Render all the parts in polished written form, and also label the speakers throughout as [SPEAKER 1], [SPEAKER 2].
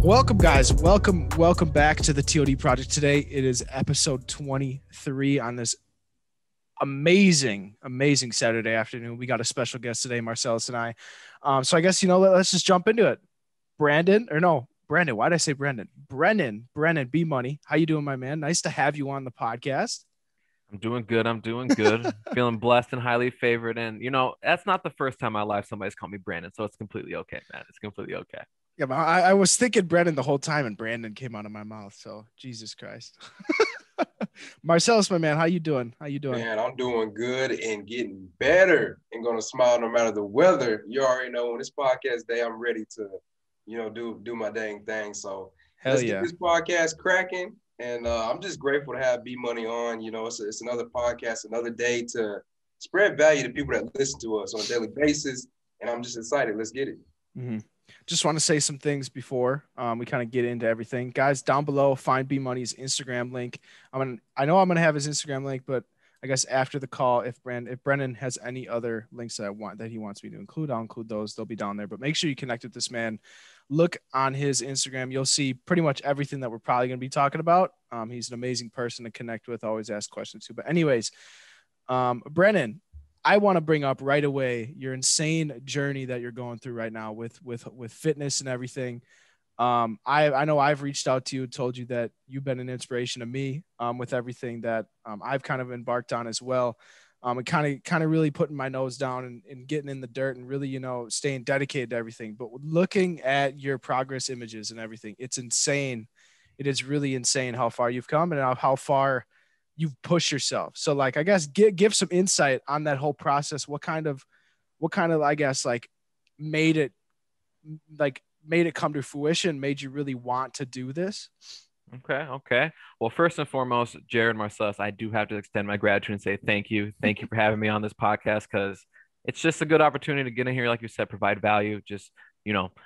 [SPEAKER 1] Welcome, guys. Welcome back to the T.O.D. project. Today, it is episode 23 on this amazing Saturday afternoon. We got a special guest today, Marselis and I. So I guess, let's just jump into it. Brandon. Why did I say Brandon? Brennan B Money. How you doing, my man? Nice to have you on the podcast.
[SPEAKER 2] I'm doing good. Feeling blessed and highly favored. And, that's not the first time in my life somebody's called me Brandon. So it's completely okay, man. It's completely okay.
[SPEAKER 1] Yeah, but I was thinking Brennan the whole time and Brandon came out of my mouth. So Jesus Christ. Marselis, my man, how you doing?
[SPEAKER 3] Man, I'm doing good and getting better and gonna smile no matter the weather. You already know when it's podcast day, I'm ready to, do my dang thing. So let's get this podcast cracking. And I'm just grateful to have B Money on. It's another podcast, another day to spread value to people that listen to us on a daily basis. And I'm just excited. Let's get it.
[SPEAKER 1] Mm-hmm. Just want to say some things before we kind of get into everything. Guys, down below, find B Money's Instagram link. I know I'm gonna have his Instagram link, but I guess after the call, if Brennan has any other links that he wants me to include, I'll include those. They'll be down there. But make sure you connect with this man. Look on his Instagram. You'll see pretty much everything that we're probably gonna be talking about. He's an amazing person to connect with. Always ask questions too. But anyways, Brennan, I want to bring up right away your insane journey that you're going through right now with fitness and everything. I know I've reached out to you, told you that you've been an inspiration to me with everything that I've kind of embarked on as well. And kind of really putting my nose down and getting in the dirt and really, staying dedicated to everything. But looking at your progress images and everything, it's insane. It is really insane how far you've come and how far you've pushed yourself. So I guess give some insight on that whole process. What kind of, I guess, made it come to fruition, made you really want to do this?
[SPEAKER 2] Okay. Well, first and foremost, Jared, Marselis, I do have to extend my gratitude and say thank you. Thank you for having me on this podcast, because it's just a good opportunity to get in here, like you said, provide value, just,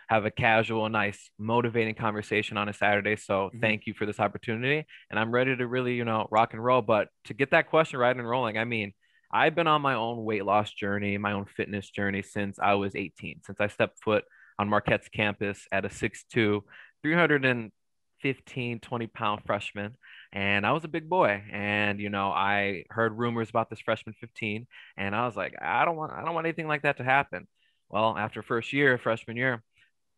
[SPEAKER 2] have a casual, nice, motivating conversation on a Saturday. So thank you for this opportunity. And I'm ready to really, rock and roll. But to get that question right and rolling, I mean, I've been on my own weight loss journey, my own fitness journey since I was 18, since I stepped foot on Marquette's campus at a 6'2", 315, 20-pound freshman. And I was a big boy. And, I heard rumors about this freshman 15. And I was like, I don't want anything like that to happen. Well, after freshman year,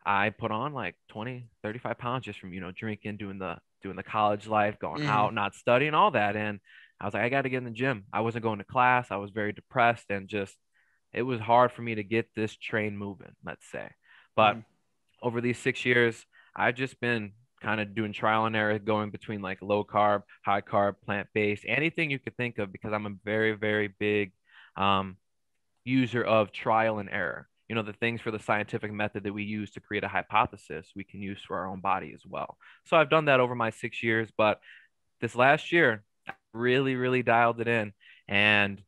[SPEAKER 2] I put on like 20, 35 pounds just from, drinking, doing the college life, going out, not studying, all that. And I was like, I got to get in the gym. I wasn't going to class. I was very depressed and it was hard for me to get this train moving, let's say. But over these 6 years, I've just been kind of doing trial and error, going between like low carb, high carb, plant-based, anything you could think of, because I'm a very, very big user of trial and error. The things for the scientific method that we use to create a hypothesis, we can use for our own body as well. So I've done that over my 6 years, but this last year, I really, really dialed it in. And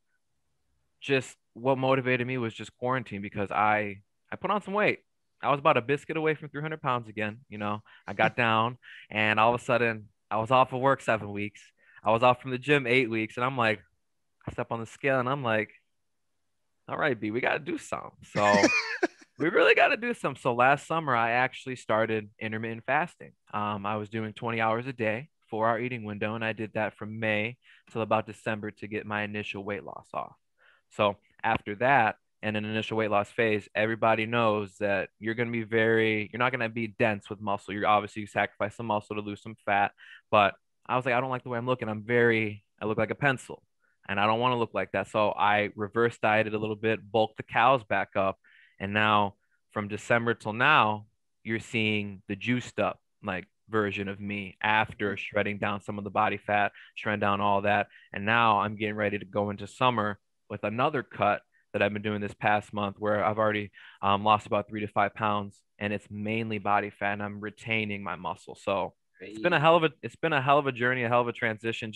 [SPEAKER 2] just what motivated me was just quarantine, because I put on some weight. I was about a biscuit away from 300 pounds again. I got down, and all of a sudden I was off of work 7 weeks. I was off from the gym 8 weeks, and I'm like, I step on the scale and I'm like, all right, B, we got to do something. So we really got to do something. So last summer, I actually started intermittent fasting. I was doing 20 hours a day, 4-hour eating window. And I did that from May till about December to get my initial weight loss off. So after that, and an initial weight loss phase, everybody knows that you're not going to be dense with muscle. You sacrifice some muscle to lose some fat. But I was like, I don't like the way I'm looking. I look like a pencil. And I don't want to look like that. So I reverse dieted a little bit, bulked the cows back up. And now from December till now, you're seeing the juiced up version of me after shredding down some of the body fat, shredding down all that. And now I'm getting ready to go into summer with another cut that I've been doing this past month, where I've already lost about 3 to 5 pounds, and it's mainly body fat, and I'm retaining my muscle. So it's been a hell of a journey, a hell of a transition.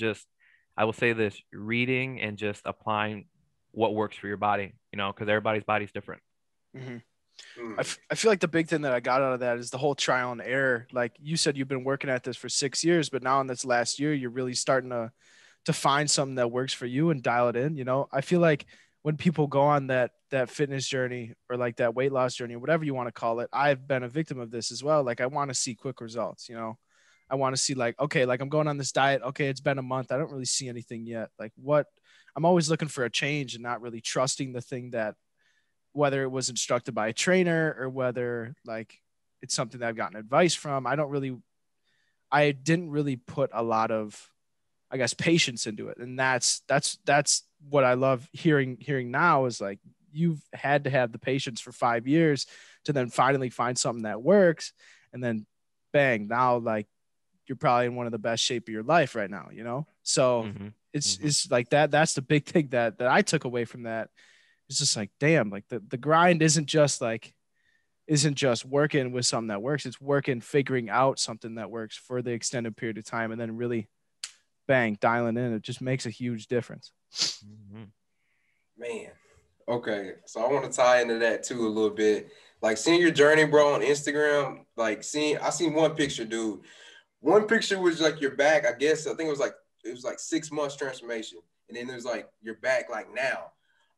[SPEAKER 2] I will say this, reading and just applying what works for your body, because everybody's body's different.
[SPEAKER 1] I feel like the big thing that I got out of that is the whole trial and error. Like you said, you've been working at this for 6 years, but now in this last year, you're really starting to find something that works for you and dial it in. I feel like when people go on that fitness journey or like that weight loss journey, whatever you want to call it, I've been a victim of this as well. Like I want to see quick results, you know. I want to see like, okay, like I'm going on this diet. Okay, it's been a month. I don't really see anything yet. Like what I'm always looking for a change and not really trusting the thing that whether it was instructed by a trainer or whether like it's something that I've gotten advice from. I didn't really put a lot of, I guess, patience into it. And that's what I love hearing now is like, you've had to have the patience for 5 years to then finally find something that works. And then bang, now like you're probably in one of the best shape of your life right now, you know? So it's like that's the big thing that I took away from that. It's just like, damn, like the grind isn't just working with something that works. It's working, figuring out something that works for the extended period of time and then really bang, dialing in. It just makes a huge difference.
[SPEAKER 3] Man. Okay. So I want to tie into that too a little bit. Like seeing your journey, bro, on Instagram, like I seen one picture, dude. One picture was like your back, I guess. I think it was like 6 months transformation. And then there's like your back like now.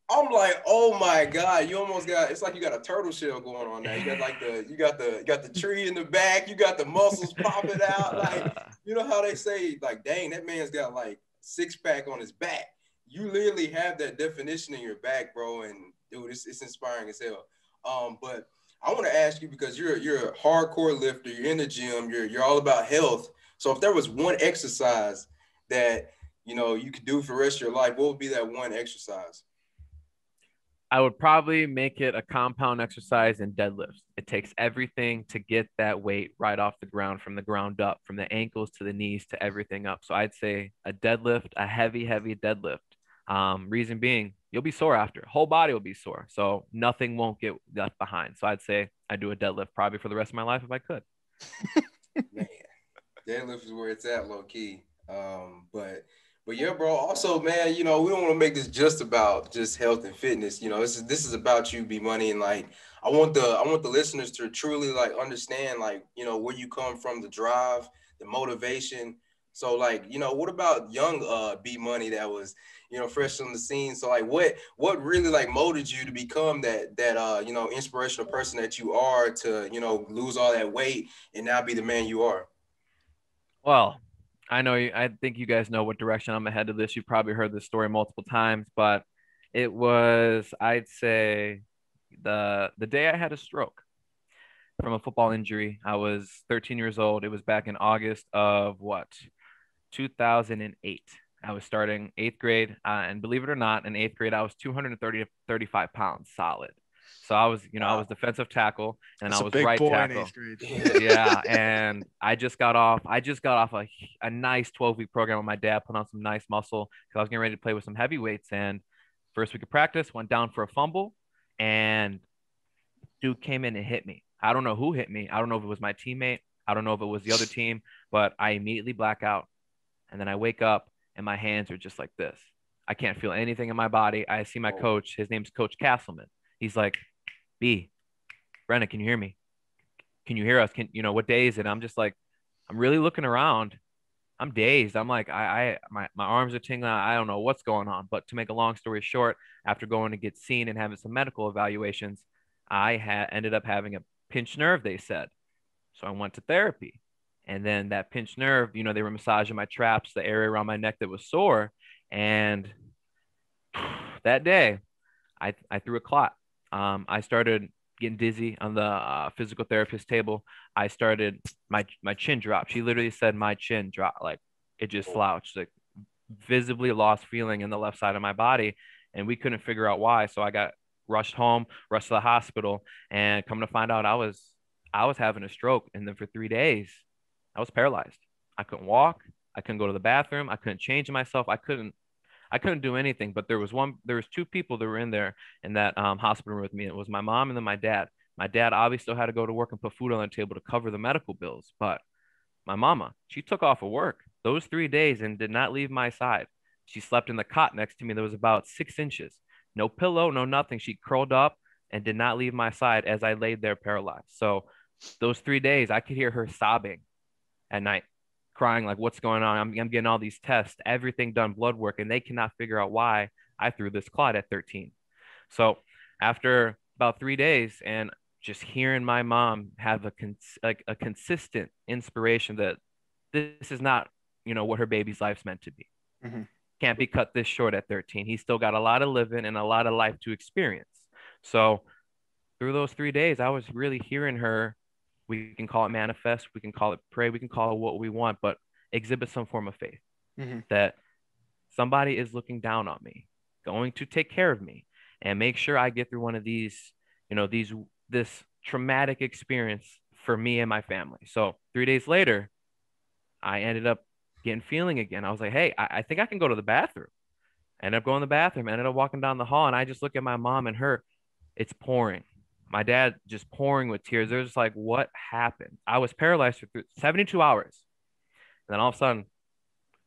[SPEAKER 3] I'm like, oh my God, you almost got, it's like you got a turtle shell going on now. You got like you got the tree in the back, you got the muscles popping out. Like, you know how they say, like, dang, that man's got like 6-pack on his back. You literally have that definition in your back, bro. And dude, it's inspiring as hell. But I want to ask you, because you're a hardcore lifter, you're in the gym, you're all about health. So if there was one exercise that, you know, you could do for the rest of your life, what would be that one exercise?
[SPEAKER 2] I would probably make it a compound exercise in deadlifts. It takes everything to get that weight right off the ground, from the ground up, from the ankles to the knees to everything up. So I'd say a deadlift, a heavy deadlift. Reason being, you'll be sore after. Whole body will be sore. So nothing won't get left behind. So I'd say I do a deadlift probably for the rest of my life if I could.
[SPEAKER 3] Man, deadlift is where it's at, low key. But yeah, bro. Also, man, you know, we don't want to make this just about just health and fitness. You know, this is about you, B Money, and like I want the listeners to truly like understand, like, you know, where you come from, the drive, the motivation. So like, you know, what about young B Money that was, you know, fresh on the scene? So like, what really like motivated you to become that you know, inspirational person that you are, to, you know, lose all that weight and now be the man you are?
[SPEAKER 2] Well, I think you guys know what direction I'm ahead of this. You've probably heard this story multiple times, but it was, I'd say, the day I had a stroke from a football injury. I was 13 years old. It was back in August of 2008. I was starting 8th grade, and believe it or not, in 8th grade, I was 230 to 35 pounds solid. So I was, I was defensive tackle, and
[SPEAKER 1] That's
[SPEAKER 2] I was
[SPEAKER 1] a big
[SPEAKER 2] right
[SPEAKER 1] boy
[SPEAKER 2] tackle.
[SPEAKER 1] in 8th grade.
[SPEAKER 2] Yeah, and I just got off a nice 12-week program with my dad, put on some nice muscle because I was getting ready to play with some heavyweights. And first week of practice, went down for a fumble, and dude came in and hit me. I don't know who hit me. I don't know if it was my teammate. I don't know if it was the other team, but I immediately black out. And then I wake up and my hands are just like this. I can't feel anything in my body. I see my coach. His name's Coach Castleman. He's like, B, Brennan, can you hear me? Can you hear us? What day is it? I'm just like, I'm really looking around. I'm dazed. I'm like, my arms are tingling. I don't know what's going on. But to make a long story short, after going to get seen and having some medical evaluations, I ended up having a pinched nerve, they said. So I went to therapy. And then that pinched nerve, they were massaging my traps, the area around my neck that was sore. And that day, I threw a clot. I started getting dizzy on the physical therapist table. I started, my chin dropped. She literally said my chin dropped, like it just slouched, like visibly lost feeling in the left side of my body. And we couldn't figure out why. So I got rushed home, rushed to the hospital, and come to find out I was having a stroke. And then for 3 days, I was paralyzed. I couldn't walk. I couldn't go to the bathroom. I couldn't change myself. I couldn't do anything. But there was two people that were in there in that hospital room with me. It was my mom and then my dad. My dad obviously still had to go to work and put food on the table to cover the medical bills. But my mama, she took off of work those 3 days and did not leave my side. She slept in the cot next to me that was about 6 inches. No pillow, no nothing. She curled up and did not leave my side as I laid there paralyzed. So those 3 days, I could hear her sobbing at night, crying like, what's going on? I'm getting all these tests, everything done, blood work, and they cannot figure out why I threw this clot at 13. So after about 3 days and just hearing my mom have a consistent inspiration that this is not, what her baby's life's meant to be.
[SPEAKER 1] Mm-hmm.
[SPEAKER 2] Can't be cut this short at 13. He's still got a lot of living and a lot of life to experience. So through those 3 days, I was really hearing her. We can call it manifest, we can call it pray, we can call it what we want, but exhibit some form of faith that somebody is looking down on me, going to take care of me and make sure I get through one of these, this traumatic experience for me and my family. So 3 days later, I ended up getting feeling again. I was like, hey, I think I can go to the bathroom. I ended up going to the bathroom. I ended up walking down the hall, and I just look at my mom and her. It's pouring. My dad just pouring with tears. They're just like, what happened? I was paralyzed for 72 hours. And then all of a sudden,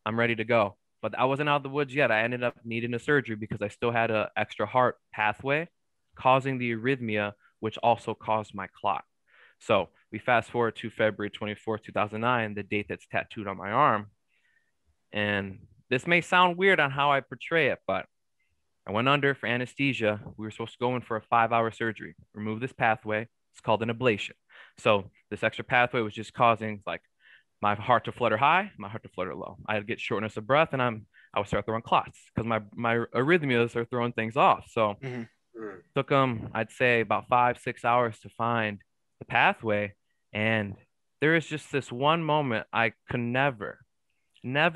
[SPEAKER 2] I'm ready to go. But I wasn't out of the woods yet. I ended up needing a surgery because I still had an extra heart pathway causing the arrhythmia, which also caused my clot. So we fast forward to February 24th, 2009, the date that's tattooed on my arm. And this may sound weird on how I portray it, but I went under for anesthesia. We were supposed to go in for a 5-hour surgery, remove this pathway. It's called an ablation. So this extra pathway was just causing like my heart to flutter high, my heart to flutter low. I'd get shortness of breath, and I would start throwing clots because my arrhythmias are throwing things off. So took them, I'd say, about 5-6 hours to find the pathway. And there is just this one moment I could never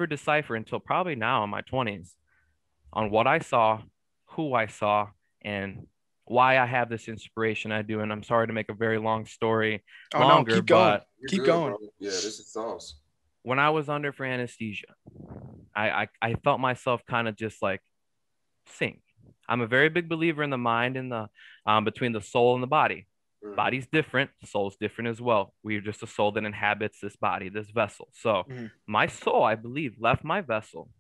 [SPEAKER 2] decipher until probably now in my 20s on what I saw, who I saw, and why I have this inspiration I do. And I'm sorry to make a very long story longer,
[SPEAKER 1] keep going.
[SPEAKER 2] but
[SPEAKER 1] keep going.
[SPEAKER 3] Bro. Yeah, this is awesome.
[SPEAKER 2] When I was under for anesthesia, I felt myself kind of just like sink. I'm a very big believer in the mind and the between the soul and the body. Body's different, soul's different as well. We're just a soul that inhabits this body, this vessel. So my soul, I believe, left my vessel,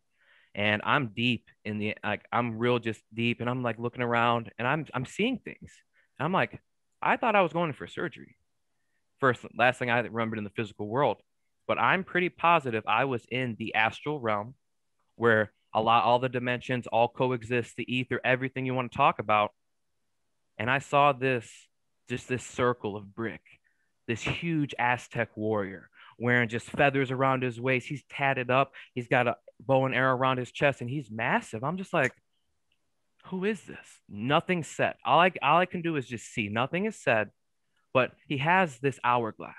[SPEAKER 2] and I'm deep in the I'm real just deep, and I'm like looking around, and I'm seeing things. And I'm like, I thought I was going for surgery. Last thing I remembered in the physical world, but I'm pretty positive I was in the astral realm where all the dimensions all coexist, the ether, everything you want to talk about. And I saw this circle of brick, this huge Aztec warrior wearing just feathers around his waist. He's tatted up. He's got a bow and arrow around his chest, and he's massive. I'm just like, who is this? Nothing's said. All I can do is just see. Nothing is said, but he has this hourglass.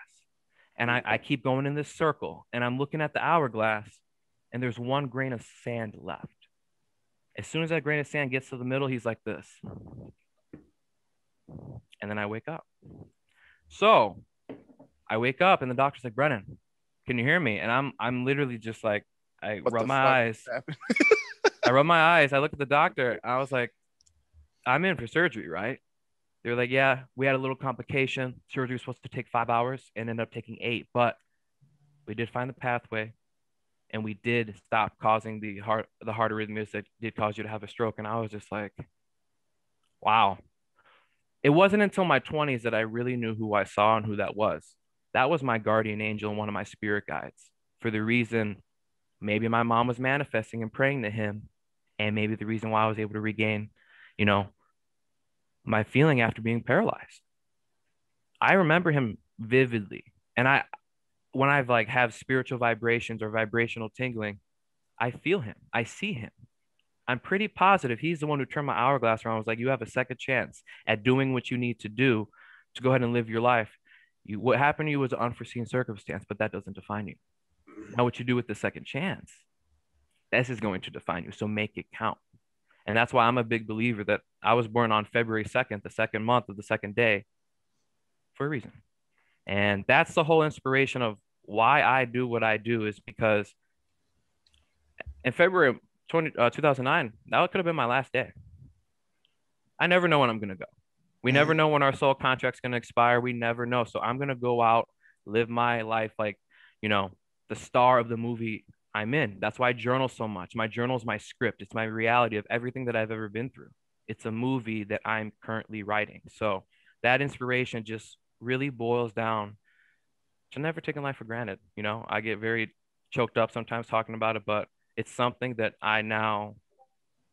[SPEAKER 2] And I keep going in this circle, and I'm looking at the hourglass, and there's one grain of sand left. As soon as that grain of sand gets to the middle, he's like this. And then I wake up. So I wake up, and the doctor's like, Brennan, can you hear me? And I'm literally just like, I rub my eyes. I rub my eyes. I look at the doctor. I was like, I'm in for surgery, right? They're like, yeah, we had a little complication. Surgery was supposed to take 5 hours and ended up taking 8, but we did find the pathway, and we did stop causing the heart arrhythmias that did cause you to have a stroke. And I was just like, wow. It wasn't until my 20s that I really knew who I saw and who that was. That was my guardian angel and one of my spirit guides, for the reason maybe my mom was manifesting and praying to him, and maybe the reason why I was able to regain, my feeling after being paralyzed. I remember him vividly. And when I've have spiritual vibrations or vibrational tingling, I feel him. I see him. I'm pretty positive he's the one who turned my hourglass around. I was like, you have a second chance at doing what you need to do to go ahead and live your life. What happened to you was an unforeseen circumstance, but that doesn't define you. Now what you do with the second chance, this is going to define you. So make it count. And that's why I'm a big believer that I was born on February 2nd, the second month of the second day, for a reason. And that's the whole inspiration of why I do what I do, is because in February 2009, that could have been my last day. I never know when I'm going to go. We never know when our soul contract's going to expire. We never know. So I'm going to go out, live my life like, the star of the movie I'm in. That's why I journal so much. My journal is my script. It's my reality of everything that I've ever been through. It's a movie that I'm currently writing. So that inspiration just really boils down to never taking life for granted. I get very choked up sometimes talking about it, but it's something that I now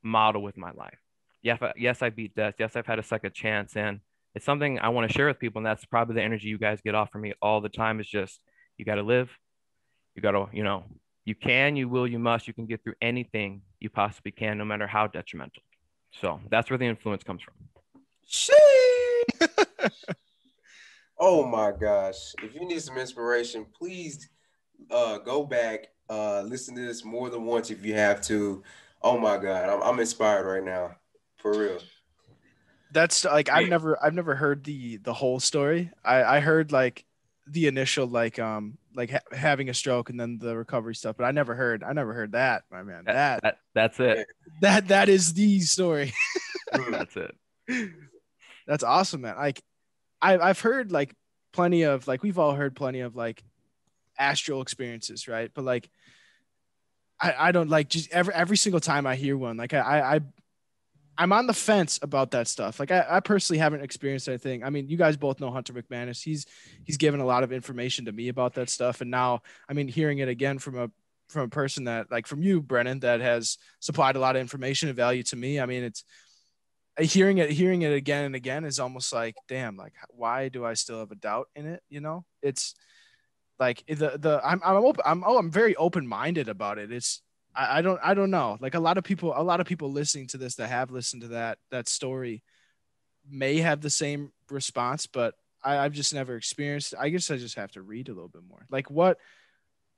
[SPEAKER 2] model with my life. Yes, I beat death. Yes, I've had a second chance, and it's something I want to share with people. And that's probably the energy you guys get off from me all the time. Is just you got to live. You got to, you can, you will, you must. You can get through anything you possibly can, no matter how detrimental. So that's where the influence comes from.
[SPEAKER 3] Oh my gosh! If you need some inspiration, please go back, listen to this more than once if you have to. Oh my God, I'm inspired right now, for real.
[SPEAKER 1] That's like I've never heard the whole story. I heard like the initial like having a stroke and then the recovery stuff, but I never heard that, my man.
[SPEAKER 2] That's it.
[SPEAKER 1] That is the story.
[SPEAKER 2] That's it.
[SPEAKER 1] That's awesome, man. Like I've heard like plenty of like we've all heard plenty of like astral experiences, right? But like I don't like just every single time I hear one, like I'm on the fence about that stuff. Like I personally haven't experienced anything. I mean, you guys both know Hunter McManus. He's given a lot of information to me about that stuff. And now, I mean, hearing it again from a person that like from you, Brennan, that has supplied a lot of information and value to me. I mean, it's hearing it again and again is almost like, damn, like why do I still have a doubt in it? You know, it's like I'm very open-minded about it. It's, I don't know. Like a lot of people listening to this that have listened to that story may have the same response, but I've just never experienced. I guess I just have to read a little bit more. Like what,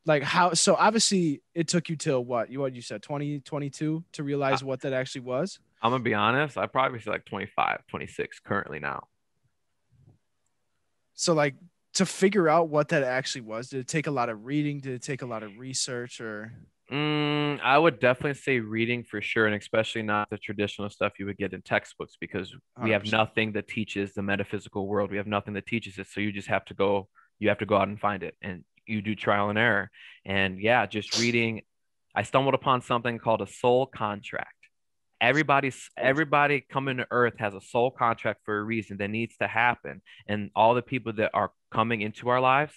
[SPEAKER 1] like how, so obviously it took you till what you said 2022 to realize what that actually was.
[SPEAKER 2] I'm gonna be honest, I probably feel like 25, 26 currently now.
[SPEAKER 1] So like to figure out what that actually was, did it take a lot of reading? Did it take a lot of research or?
[SPEAKER 2] I would definitely say reading for sure, and especially not the traditional stuff you would get in textbooks, because we have
[SPEAKER 1] 100%.
[SPEAKER 2] nothing that teaches the metaphysical world. We have nothing that teaches it. So you just have to go, out and find it, and you do trial and error. And yeah, just reading, I stumbled upon something called a soul contract. Everybody coming to earth has a soul contract for a reason that needs to happen. And all the people that are coming into our lives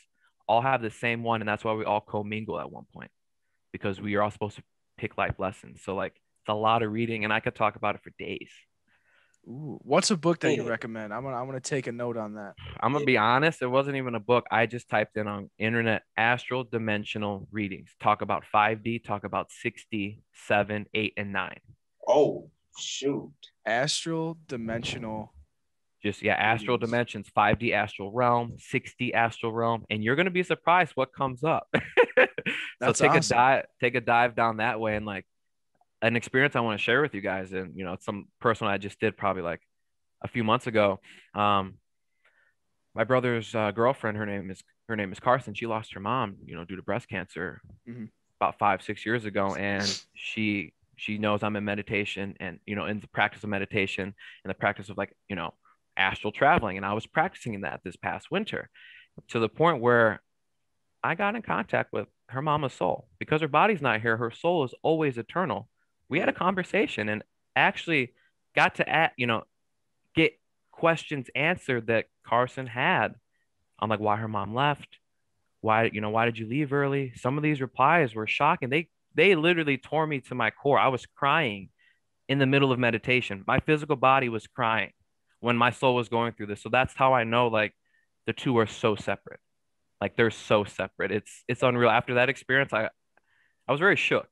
[SPEAKER 2] all have the same one. And that's why we all commingle at one point, because we are all supposed to pick life lessons. So like it's a lot of reading, and I could talk about it for days.
[SPEAKER 1] Ooh, what's a book that you recommend? I'm gonna take a note on that.
[SPEAKER 2] I'm gonna be honest, it wasn't even a book. I just typed in on internet astral dimensional readings. Talk about 5D, talk about 6D, 7, 8, and 9.
[SPEAKER 3] Oh shoot.
[SPEAKER 1] Astral dimensional.
[SPEAKER 2] Just astral dimensions, 5D astral realm, 6D astral realm, and you're gonna be surprised what comes up. So take awesome. Take a dive down that way, and like an experience I want to share with you guys, and it's some personal I just did probably like a few months ago. My brother's girlfriend, her name is Carson. She lost her mom, due to breast cancer about 5-6 years ago, and she knows I'm in meditation, and in the practice of meditation and the practice of like astral traveling, and I was practicing in that this past winter to the point where I got in contact with her mama's soul. Because her body's not here, her soul is always eternal. We had a conversation and actually got to get questions answered that Carson had on like why her mom left, why did you leave early. Some of these replies were shocking. They literally tore me to my core. I was crying in the middle of meditation. My physical body was crying when my soul was going through this. So that's how I know like the two are so separate. Like they're so separate. It's unreal. After that experience, I was very shook.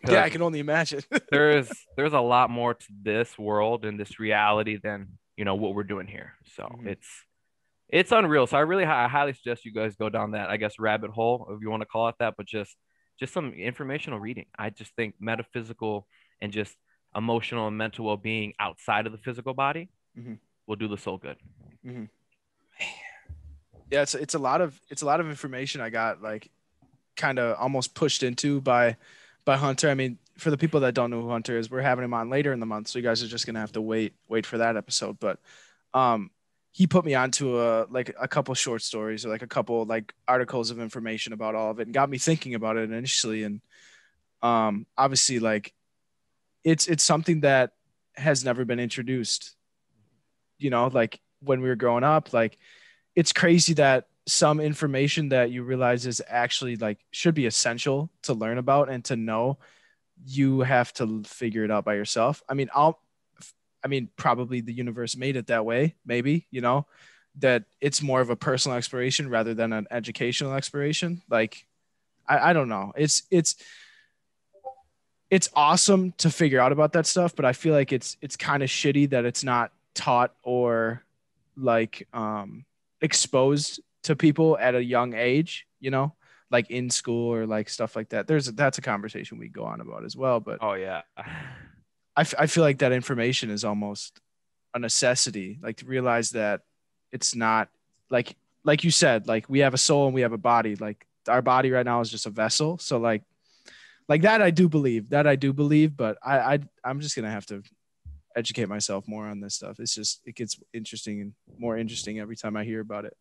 [SPEAKER 1] Yeah, I can only imagine.
[SPEAKER 2] there's a lot more to this world and this reality than what we're doing here. So it's unreal. So I highly suggest you guys go down that, I guess, rabbit hole, if you want to call it that, but just some informational reading. I just think metaphysical and just emotional and mental well-being outside of the physical body will do the soul good.
[SPEAKER 1] Yeah, it's a lot of information I got like kind of almost pushed into by Hunter. I mean, for the people that don't know who Hunter is, we're having him on later in the month, so you guys are just gonna have to wait for that episode. But he put me onto a couple short stories or like a couple like articles of information about all of it, and got me thinking about it initially. And obviously, like it's something that has never been introduced. Like when we were growing up, like it's crazy that some information that you realize is actually like should be essential to learn about and to know you have to figure it out by yourself. I mean, probably the universe made it that way, maybe, that it's more of a personal exploration rather than an educational exploration. Like, I don't know. It's awesome to figure out about that stuff, but I feel like it's kind of shitty that it's not taught or like exposed to people at a young age, like in school or like stuff like that. That's a conversation we go on about as well, but
[SPEAKER 2] Oh yeah.
[SPEAKER 1] I feel like that information is almost a necessity, like to realize that it's not like you said, like we have a soul and we have a body. Like our body right now is just a vessel. So like that I do believe, but I'm just gonna have to educate myself more on this stuff. It gets interesting and more interesting every time I hear about it.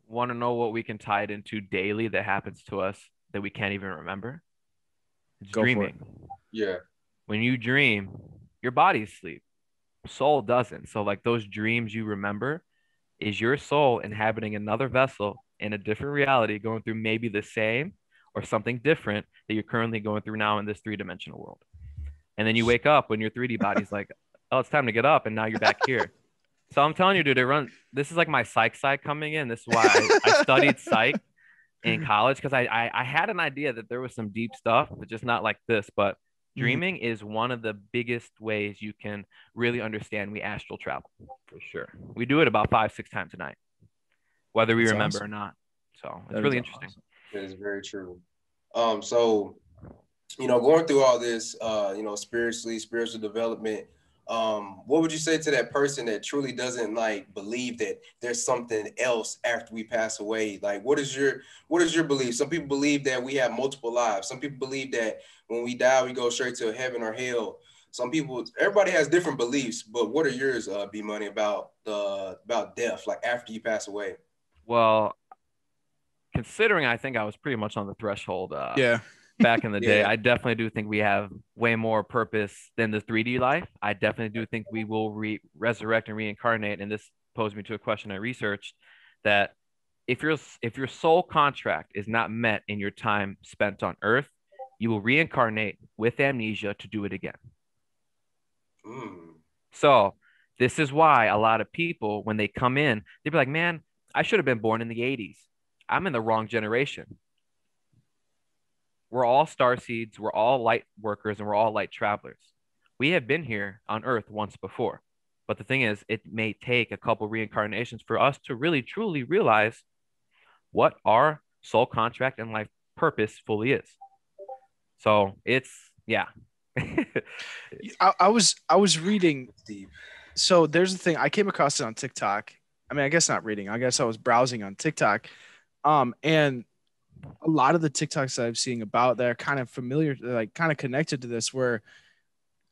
[SPEAKER 2] Want to know what we can tie it into daily that happens to us that we can't even remember? It's
[SPEAKER 1] Go for
[SPEAKER 2] dreaming.
[SPEAKER 1] it.
[SPEAKER 3] Yeah.
[SPEAKER 2] When you dream, your body's asleep. Soul doesn't. So like those dreams you remember is your soul inhabiting another vessel in a different reality, going through maybe the same or something different that you're currently going through now in this three-dimensional world. And then you wake up when your 3D body's like, oh, it's time to get up, and now you're back here. So I'm telling you, dude, this is like my psych side coming in. This is why I studied psych in college, because I had an idea that there was some deep stuff, but just not like this. But dreaming is one of the biggest ways you can really understand we astral travel, for sure. We do it about 5-6 times a night, whether we remember or not. So it's really interesting.
[SPEAKER 3] Awesome. That is very true. So, going through all this, spiritual development, what would you say to that person that truly doesn't like believe that there's something else after we pass away? Like, what is your belief? Some people believe that we have multiple lives. Some people believe that when we die, we go straight to heaven or hell. Everybody has different beliefs, but what are yours, B Money, about death, like after you pass away?
[SPEAKER 2] Well, considering I think I was pretty much on the threshold
[SPEAKER 1] Yeah.
[SPEAKER 2] back in the day,
[SPEAKER 3] Yeah.
[SPEAKER 2] I definitely do think we have way more purpose than the 3D life. I definitely do think we will resurrect and reincarnate. And this posed me to a question I researched, that if your soul contract is not met in your time spent on Earth, you will reincarnate with amnesia to do it again. So this is why a lot of people, when they come in, they'd be like, man, I should have been born in the 80s. I'm in the wrong generation. We're all star seeds, we're all light workers, and we're all light travelers. We have been here on Earth once before. But the thing is, it may take a couple reincarnations for us to really truly realize what our soul contract and life purpose fully is. So it's, yeah.
[SPEAKER 1] I was reading. So there's the thing. I came across it on TikTok. I mean, I guess not reading. I guess I was browsing on TikTok. And a lot of the TikToks that I've seen about that are kind of familiar, like kind of connected to this, were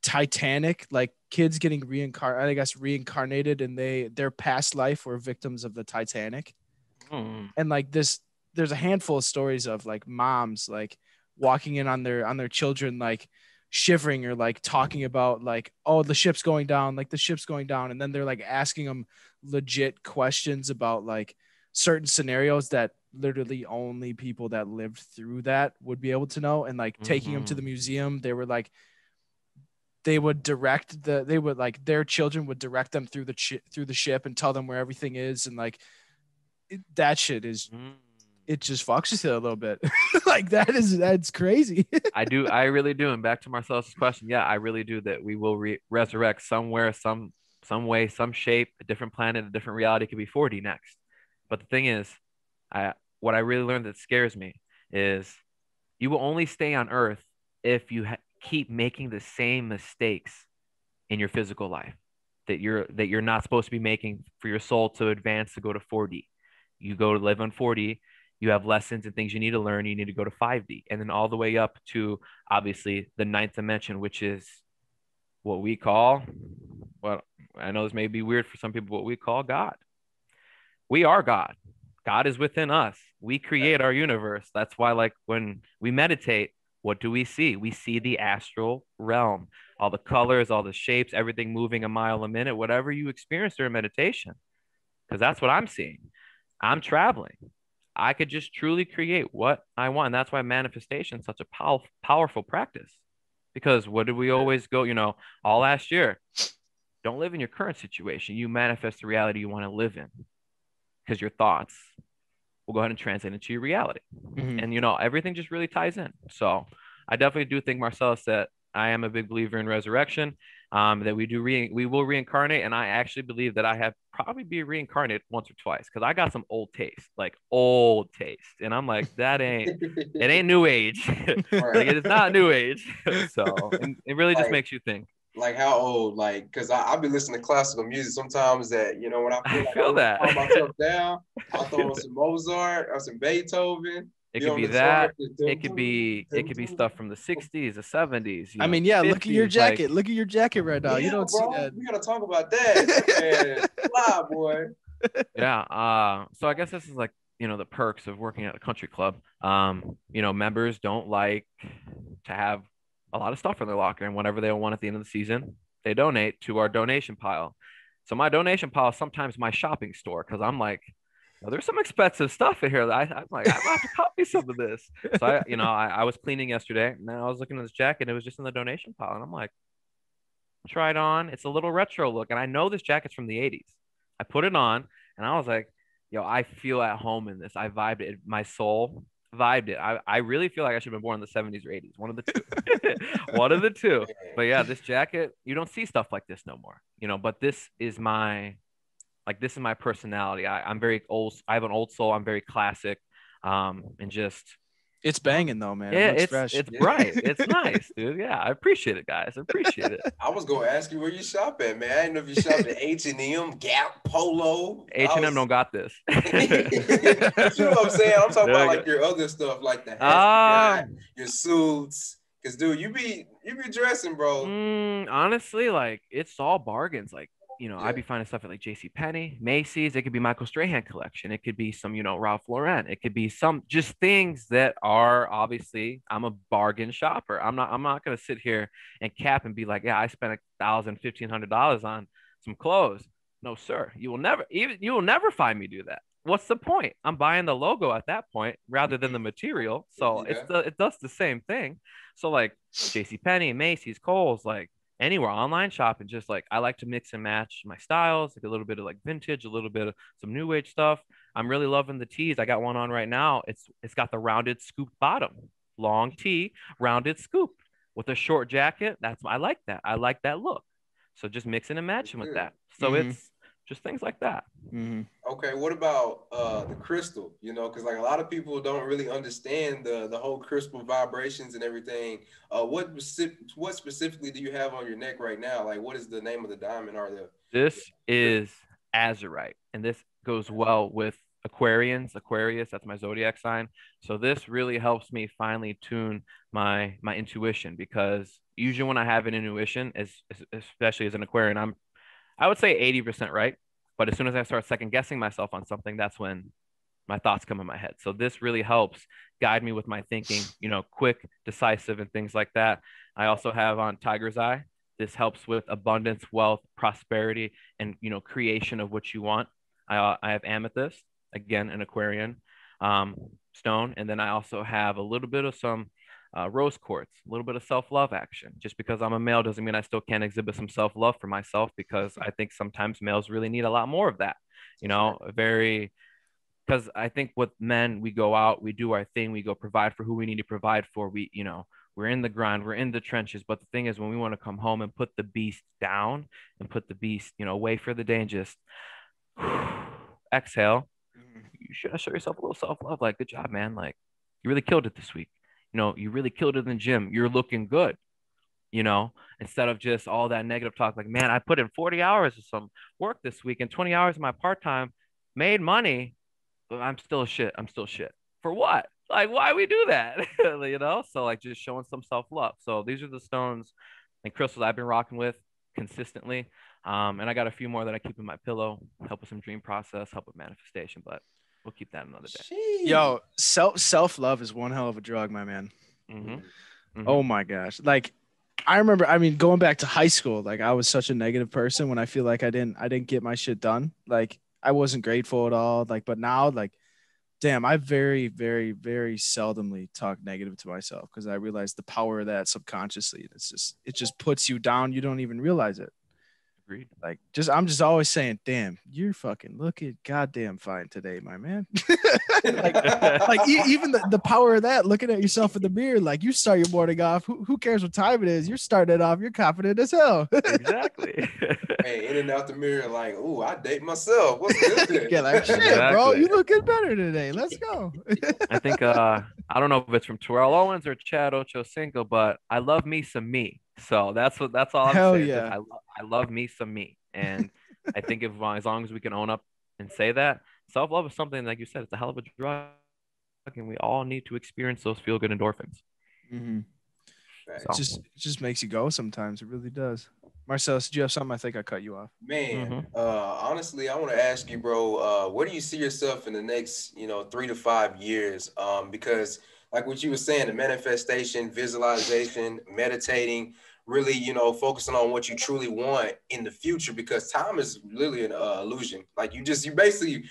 [SPEAKER 1] Titanic, like kids getting reincarnated, and their past life were victims of the Titanic. And like there's a handful of stories of like moms like walking in on their children, like shivering or like talking about like, oh, the ship's going down, and then they're like asking them legit questions about like certain scenarios that literally only people that lived through that would be able to know. And like taking them to the museum, they were like, they would their children would direct them through the ship and tell them where everything is. And like that shit is, it just fucks with you a little bit. Like that's crazy.
[SPEAKER 2] I really do. And back to Marcelis' question, yeah, I really do, that we will resurrect somewhere, some way, some shape, a different planet, a different reality. Could be 4D next. But the thing is, what I really learned that scares me is you will only stay on Earth if you keep making the same mistakes in your physical life that you're not supposed to be making for your soul to advance, to go to 4D. You go to live on 4D, you have lessons and things you need to learn. You need to go to 5D, and then all the way up to obviously the 9th dimension, which is what we call, well, I know this may be weird for some people, what we call God. We are God. God is within us. We create our universe. That's why, like, when we meditate, what do we see? We see the astral realm, all the colors, all the shapes, everything moving a mile a minute, whatever you experience during meditation, because that's what I'm seeing. I'm traveling. I could just truly create what I want. And that's why manifestation is such a powerful practice. Because what did we always go, all last year? Don't live in your current situation. You manifest the reality you want to live in, because your thoughts will go ahead and translate into your reality.
[SPEAKER 1] Mm-hmm.
[SPEAKER 2] And, everything just really ties in. So I definitely do think, Marcellus, that I am a big believer in resurrection, that we will reincarnate. And I actually believe that I have probably be reincarnated once or twice, because I got some old taste, like old taste. And I'm like, it ain't new age. Like, it is not new age. So, and it really just makes you think.
[SPEAKER 3] Like how old? Like, because I've been listening to classical music sometimes that, when I feel like I want
[SPEAKER 2] that.
[SPEAKER 3] to calm myself down, I'll throw on some Mozart or some Beethoven.
[SPEAKER 2] It could be that. It could be stuff from the 60s, the 70s.
[SPEAKER 1] I mean, yeah,
[SPEAKER 2] 50s,
[SPEAKER 1] look at your jacket. Look at your jacket right now. You don't see that.
[SPEAKER 3] We gotta talk about that. Fly, boy.
[SPEAKER 2] Yeah. So I guess this is like, the perks of working at a country club. Members don't like to have a lot of stuff in their locker, and whenever they want at the end of the season, they donate to our donation pile. So my donation pile is sometimes my shopping store, because I'm like, there's some expensive stuff in here that I'm like, I have to copy some of this. So I was cleaning yesterday, and I was looking at this jacket. It was just in the donation pile, and I'm like, try it on. It's a little retro look, and I know this jacket's from the 80s. I put it on, and I was like, I feel at home in this. I vibed it. My soul vibed it. I really feel like I should have been born in the 70s or 80s. One of the two. One of the two. But yeah, this jacket, you don't see stuff like this no more. But this is my personality. I'm very old. I have an old soul. I'm very classic. And just
[SPEAKER 1] it's banging though, man.
[SPEAKER 2] Yeah, it's bright. It's nice, dude. Yeah, I appreciate it, guys. I appreciate it.
[SPEAKER 3] I was gonna ask you where you shop at, man. I didn't know if you shop at H&M, Gap, Polo.
[SPEAKER 2] H&M don't got this.
[SPEAKER 3] You know what I'm saying? I'm talking about like your other stuff, like the hats, your suits. Cause dude, you be dressing, bro.
[SPEAKER 2] Honestly, like it's all bargains. Like, I'd be finding stuff at like JCPenney, Macy's. It could be Michael Strahan collection. It could be some, Ralph Lauren. It could be some just things that are obviously, I'm a bargain shopper. I'm not gonna sit here and cap and be like, yeah, I spent $1,000, $1,500 on some clothes. No, sir. You will never find me do that. What's the point? I'm buying the logo at that point rather than the material. So it does the same thing. So like JCPenney, Macy's, Kohl's, like anywhere online shopping, just like I like to mix and match my styles, like a little bit of like vintage, a little bit of some new age stuff. I'm really loving the tees. I got one on right now. It's got the rounded scoop bottom, long tee, rounded scoop with a short jacket. I like that. I like that look. So just mixing and matching with that. So it's just things like that.
[SPEAKER 3] Okay, what about the crystal? Because like a lot of people don't really understand the whole crystal vibrations and everything. What specifically do you have on your neck right now? Like, what is the name of the diamond?
[SPEAKER 2] This is azurite, and this goes well with Aquarius. That's my zodiac sign. So this really helps me finally tune my intuition, because usually when I have an intuition, especially as an Aquarian, I would say 80% right. But as soon as I start second guessing myself on something, that's when my thoughts come in my head. So this really helps guide me with my thinking, quick, decisive, and things like that. I also have on Tiger's Eye. This helps with abundance, wealth, prosperity, and, creation of what you want. I have amethyst, again, an Aquarian stone. And then I also have a little bit of some rose quartz, a little bit of self-love action. Just because I'm a male doesn't mean I still can't exhibit some self-love for myself, because I think sometimes males really need a lot more of that, because I think with men, we go out, we do our thing, we go provide for who we need to provide for. We're in the grind, we're in the trenches. But the thing is, when we want to come home and put the beast down and put the beast, away for the day and just exhale, you should show yourself a little self-love. Like, good job, man. Like, you really killed it this week. You really killed it in the gym. You're looking good, instead of just all that negative talk. Like, man, I put in 40 hours of some work this week and 20 hours of my part-time, made money, but I'm still shit. I'm still shit. For what? Like, why we do that? So like just showing some self-love. So these are the stones and crystals I've been rocking with consistently. And I got a few more that I keep in my pillow, help with some dream process, help with manifestation, but we'll keep that another day.
[SPEAKER 3] Jeez.
[SPEAKER 1] Yo, self-love is one hell of a drug, my man. Oh my gosh. Like, I remember, going back to high school, like I was such a negative person when I feel like I didn't get my shit done. Like I wasn't grateful at all. Like, but now, like, damn, I very, very, very seldomly talk negative to myself because I realize the power of that subconsciously. It just puts you down. You don't even realize it.
[SPEAKER 2] Agreed.
[SPEAKER 1] Like, I'm just always saying, damn, you're fucking looking goddamn fine today, my man. Even the power of that, looking at yourself in the mirror, like you start your morning off. Who cares what time it is? You're starting it off. You're confident as hell.
[SPEAKER 2] Exactly.
[SPEAKER 3] Hey, in and out the mirror, like, ooh, I date myself. What's good?
[SPEAKER 1] Get like, shit, bro, you looking better today. Let's go.
[SPEAKER 2] I think I don't know if it's from Terrell Owens or Chad Ochocinco, but I love me some me. So that's all I'm
[SPEAKER 1] Hell
[SPEAKER 2] saying.
[SPEAKER 1] yeah.
[SPEAKER 2] Just, I love me some me, and I think if as long as we can own up and say that, self-love is something like you said, it's a hell of a drug, and we all need to experience those feel-good endorphins.
[SPEAKER 1] Mm-hmm.
[SPEAKER 3] So.
[SPEAKER 1] It just makes you go sometimes. It really does. Marcellus, did you have something? I think I cut you off.
[SPEAKER 3] Man, honestly, I want to ask you, bro, where do you see yourself in the next, 3 to 5 years? Because like what you were saying, the manifestation, visualization, meditating, really, focusing on what you truly want in the future, because time is literally an illusion. Like you basically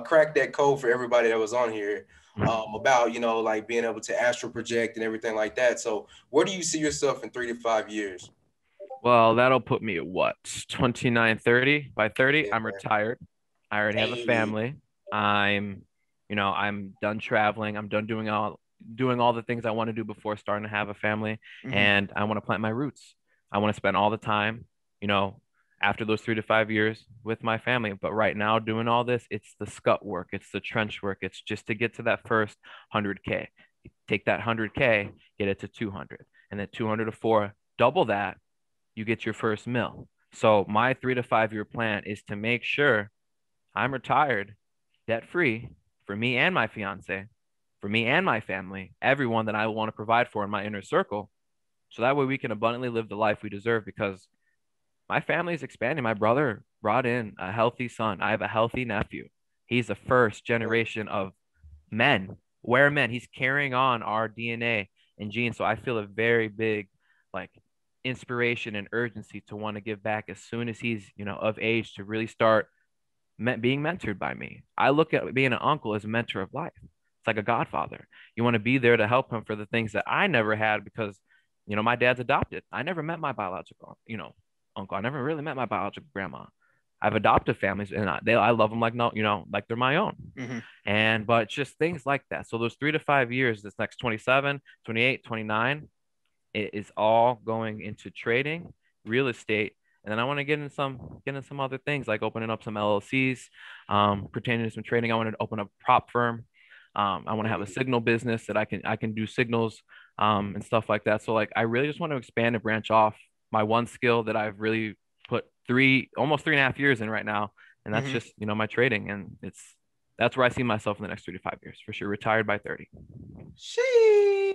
[SPEAKER 3] cracked that code for everybody that was on here about, like being able to astral project and everything like that. So where do you see yourself in 3 to 5 years?
[SPEAKER 2] Well, that'll put me at what? 29, 30. By 30,
[SPEAKER 3] Yeah.
[SPEAKER 2] I'm retired. I already have a family. I'm done traveling. I'm done doing all the things I want to do before starting to have a family. And I want to plant my roots. I want to spend all the time, after those 3 to 5 years with my family. But right now, doing all this, it's the scut work, it's the trench work. It's just to get to that first 100K. Take that 100K, get it to 200, and then 200 to 4, double that. You get your first mill. So my 3 to 5 year plan is to make sure I'm retired, debt free for me and my fiance, for me and my family, everyone that I want to provide for in my inner circle. So that way we can abundantly live the life we deserve, because my family is expanding. My brother brought in a healthy son. I have a healthy nephew. He's the first generation of men, Wair men. He's carrying on our DNA and genes. So I feel a very big, like, inspiration and urgency to want to give back as soon as he's of age to really start being mentored by me. I look at being an uncle as a mentor of life. It's like a godfather. You want to be there to help him for the things that I never had, because my dad's adopted. I never met my biological uncle. I never really met my biological grandma. I've adopted families, and I love them like like they're my own. But just things like that. So those 3 to 5 years, this next 27, 28, 29, it is all going into trading, real estate, and then I want to get in some other things, like opening up some LLCs, pertaining to some trading. I want to open up a prop firm. I want to have a signal business that I can do signals, and stuff like that. So like I really just want to expand and branch off my one skill that I've really put almost 3.5 years in right now, and that's just my trading, and that's where I see myself in the next 3 to 5 years for sure. Retired by 30.
[SPEAKER 3] Sheesh.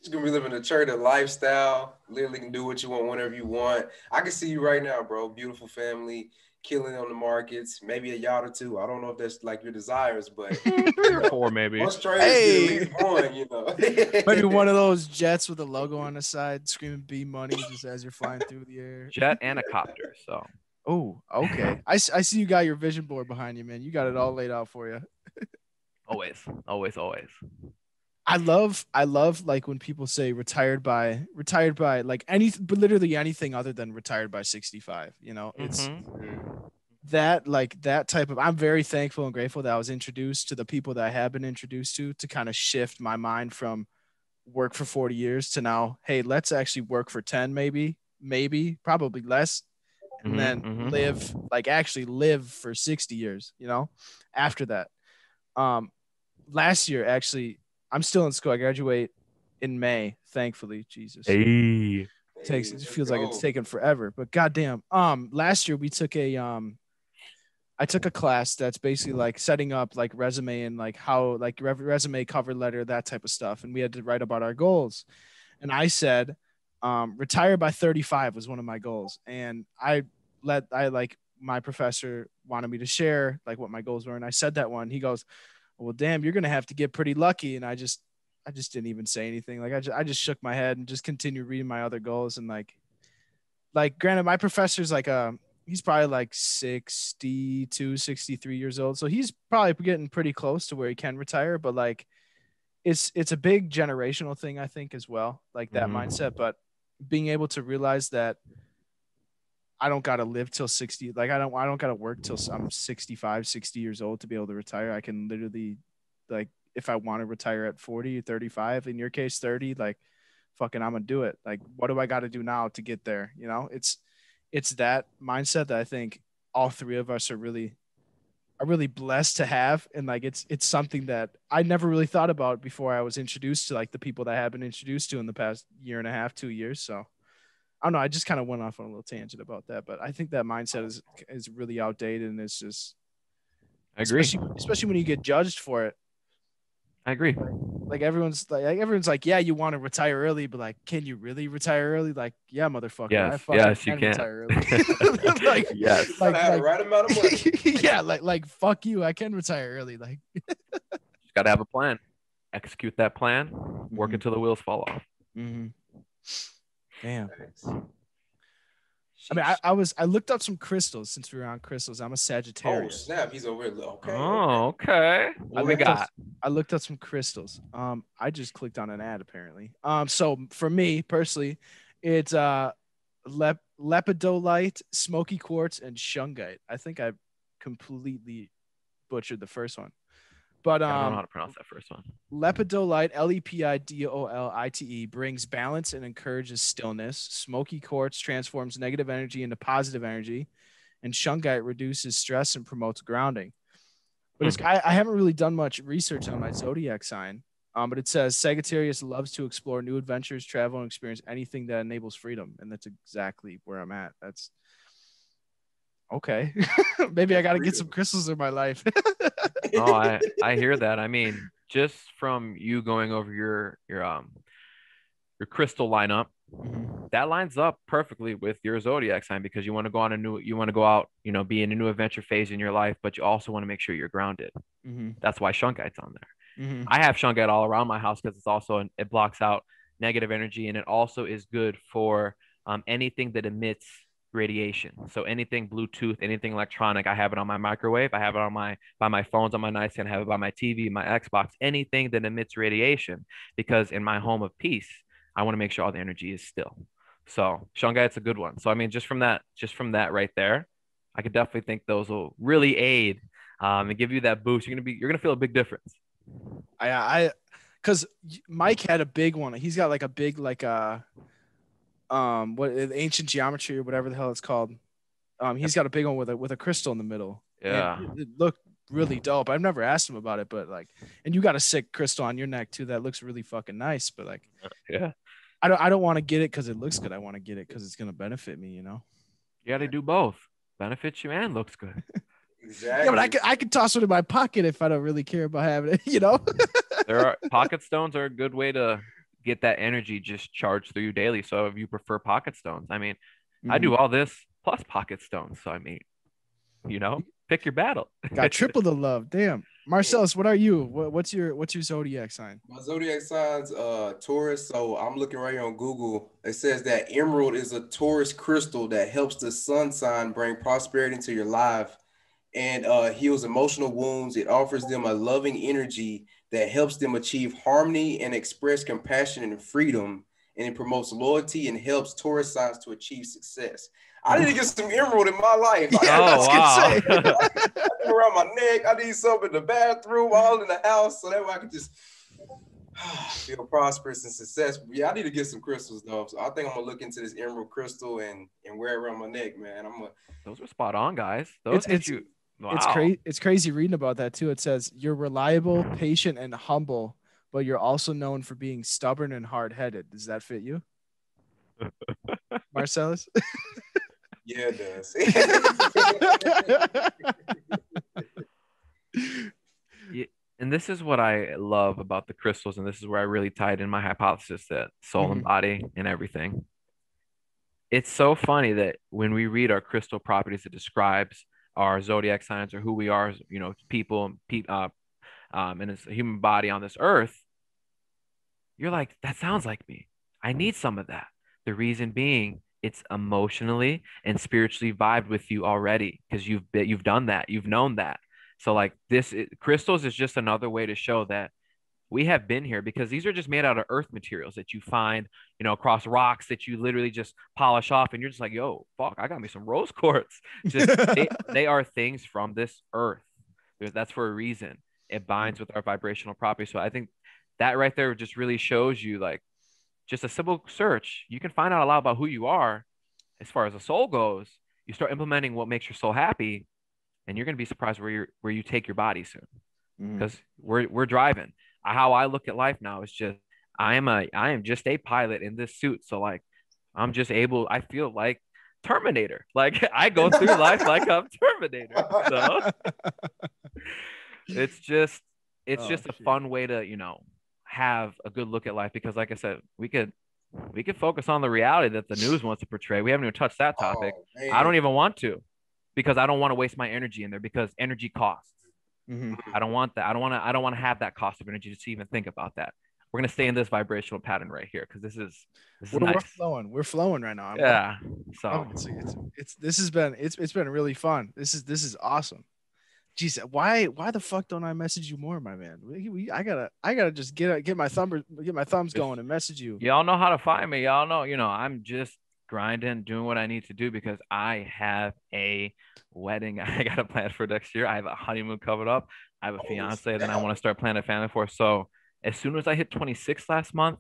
[SPEAKER 3] You're gonna be living a church lifestyle. Literally can do what you want whenever you want. I can see you right now, bro. Beautiful family, killing on the markets, maybe a yacht or two. I don't know if that's like your desires, but
[SPEAKER 2] 3 or 4 maybe.
[SPEAKER 3] Most traders get at least one,
[SPEAKER 1] Maybe one of those jets with a logo on the side screaming "B money" just as you're flying through the air.
[SPEAKER 2] Jet and a copter. So.
[SPEAKER 1] Oh, okay. I see you got your vision board behind you, man. You got it all laid out for you.
[SPEAKER 2] Always.
[SPEAKER 1] I love like when people say retired by like but literally anything other than retired by 65. It's that, like, that type of. I'm very thankful and grateful that I was introduced to the people that I have been introduced to kind of shift my mind from work for 40 years to now, hey, let's actually work for 10, maybe probably less, and then actually live for 60 years, after that. Last year, actually, I'm still in school. I graduate in May, thankfully. Jesus.
[SPEAKER 2] Hey.
[SPEAKER 1] It feels like it's taken forever, but goddamn. Last year we took I took a class that's basically like setting up like resume and like how like resume, cover letter, that type of stuff. And we had to write about our goals. And I said, retire by 35 was one of my goals. And my professor wanted me to share like what my goals were. And I said that one. He goes, well, damn, you're going to have to get pretty lucky. And I just didn't even say anything. Like I just shook my head and just continued reading my other goals. And like granted, my professor's like he's probably like 62, 63 years old. So he's probably getting pretty close to where he can retire, but like it's a big generational thing, I think, as well, like that mindset. But being able to realize that I don't got to live till 60, like I don't got to work till I'm 65, 60 years old to be able to retire. I can literally, like, if I want to retire at 40, 35, in your case 30, like fucking I'm gonna do it. Like, what do I got to do now to get there? You know, it's that mindset that I think all three of us are really blessed to have. And like it's something that I never really thought about before I was introduced to like the people that I have been introduced to in the past year and a half, 2 years. So I don't know, I just kind of went off on a little tangent about that, but I think that mindset is really outdated, and it's just,
[SPEAKER 2] I agree,
[SPEAKER 1] especially when you get judged for it.
[SPEAKER 2] I agree.
[SPEAKER 1] Like everyone's like, yeah, you want to retire early, but like, can you really retire early? Like, yeah, motherfucker,
[SPEAKER 2] Yes,
[SPEAKER 1] I fucking
[SPEAKER 2] yes, you can
[SPEAKER 1] retire early. Like,
[SPEAKER 2] yes,
[SPEAKER 3] like, have the right amount of money.
[SPEAKER 1] Yeah, like fuck you, I can retire early. Like,
[SPEAKER 2] just gotta have a plan, execute that plan, work until the wheels fall off.
[SPEAKER 1] Damn. I mean, I looked up some crystals since we were on crystals. I'm a Sagittarius.
[SPEAKER 3] Oh snap, he's over here. Okay.
[SPEAKER 2] Oh, okay. What we got?
[SPEAKER 1] I looked up some crystals. I just clicked on an ad apparently. So for me personally, it's lepidolite, smoky quartz, and shungite. I think I completely butchered the first one. But
[SPEAKER 2] I don't know how to pronounce that first one.
[SPEAKER 1] Lepidolite, Lepidolite, brings balance and encourages stillness. Smoky quartz transforms negative energy into positive energy, and shungite reduces stress and promotes grounding. But I haven't really done much research on my zodiac sign. But it says Sagittarius loves to explore new adventures, travel, and experience anything that enables freedom, and that's exactly where I'm at. That's okay. Maybe I got to get some crystals in my life.
[SPEAKER 2] Oh, I hear that. I mean, just from you going over your crystal lineup, that lines up perfectly with your zodiac sign, because you want to go out, be in a new adventure phase in your life, but you also want to make sure you're grounded. That's why shungite's on there. I have shungite all around my house because it blocks out negative energy, and it also is good for anything that emits radiation. So anything Bluetooth, anything electronic, I have it on my microwave, I have it by my phones on my nightstand, I have it by my TV, my Xbox, anything that emits radiation, because in my home of peace, I want to make sure all the energy is still. So shungite's a good one. So I mean, just from that right there, I could definitely think those will really aid and give you that boost. You're gonna feel a big difference.
[SPEAKER 1] Because Mike had a big one. He's got like a big what ancient geometry or whatever the hell it's called. He's got a big one with a crystal in the middle.
[SPEAKER 2] Yeah,
[SPEAKER 1] and it looked really dope. I've never asked him about it, but like, and you got a sick crystal on your neck too. That looks really fucking nice. But like,
[SPEAKER 2] yeah,
[SPEAKER 1] I don't want to get it because it looks good. I want to get it because it's gonna benefit me. You
[SPEAKER 2] got to do both. Benefits you and looks good.
[SPEAKER 3] Exactly.
[SPEAKER 1] Yeah, but I could toss it in my pocket if I don't really care about having it.
[SPEAKER 2] Pocket stones are a good way to get that energy just charged through you daily. So if you prefer pocket stones, I mean, I do all this plus pocket stones. So I mean, pick your battle.
[SPEAKER 1] Got triple the love. Damn. Marcellus, what are you? What's your zodiac sign?
[SPEAKER 3] My zodiac sign's Taurus. So I'm looking right here on Google. It says that emerald is a Taurus crystal that helps the sun sign bring prosperity into your life and heals emotional wounds. It offers them a loving energy that helps them achieve harmony and express compassion and freedom. And it promotes loyalty and helps Taurus signs to achieve success. I need to get some emerald in my life.
[SPEAKER 2] Wow.
[SPEAKER 3] Around my neck. I need some in the bathroom, all in the house, so that way I can just feel prosperous and successful. Yeah, I need to get some crystals though. So I think I'm gonna look into this emerald crystal and wear it around my neck, man.
[SPEAKER 2] Those are spot on, guys.
[SPEAKER 1] Wow. It's crazy reading about that too. It says you're reliable, patient, and humble, but you're also known for being stubborn and hard-headed. Does that fit you, Marcellus?
[SPEAKER 3] Yeah, it does.
[SPEAKER 2] Yeah, and this is what I love about the crystals, and this is where I really tied in my hypothesis that soul and body and everything. It's so funny that when we read our crystal properties, it describes our zodiac signs or who we are, people, and it's a human body on this earth. You're like, that sounds like me. I need some of that. The reason being it's emotionally and spiritually vibed with you already because you've done that, you've known that. So like crystals is just another way to show that we have been here, because these are just made out of earth materials that you find, across rocks that you literally just polish off, and you're just like, yo, fuck, I got me some rose quartz. Just they are things from this earth. That's for a reason. It binds with our vibrational properties. So I think that right there just really shows you, like, just a simple search, you can find out a lot about who you are as far as the soul goes. You start implementing what makes your soul happy, and you're gonna be surprised where you take your body soon. Because we're driving. How I look at life now is just I am just a pilot in this suit. So like I feel like Terminator. Like I go through life like I'm Terminator. So it's just a fun way to, have a good look at life, because like I said, we could focus on the reality that the news wants to portray. We haven't even touched that topic. I don't even want to, because I don't want to waste my energy in there, because energy costs. I don't want that. I don't want to have that cost of energy to even think about that. We're gonna stay in this vibrational pattern right here, because this is nice.
[SPEAKER 1] We're flowing. We're flowing right now.
[SPEAKER 2] So
[SPEAKER 1] it's been really fun. This is awesome. Jeez, why the fuck don't I message you more, my man? I gotta just get my thumbs going and message you.
[SPEAKER 2] Y'all know how to find me. Y'all know, I'm just grinding, doing what I need to do, because I have a wedding I got to plan for next year. I have a honeymoon coming up. I have a fiance that I want to start planning a family for. So as soon as I hit 26 last month,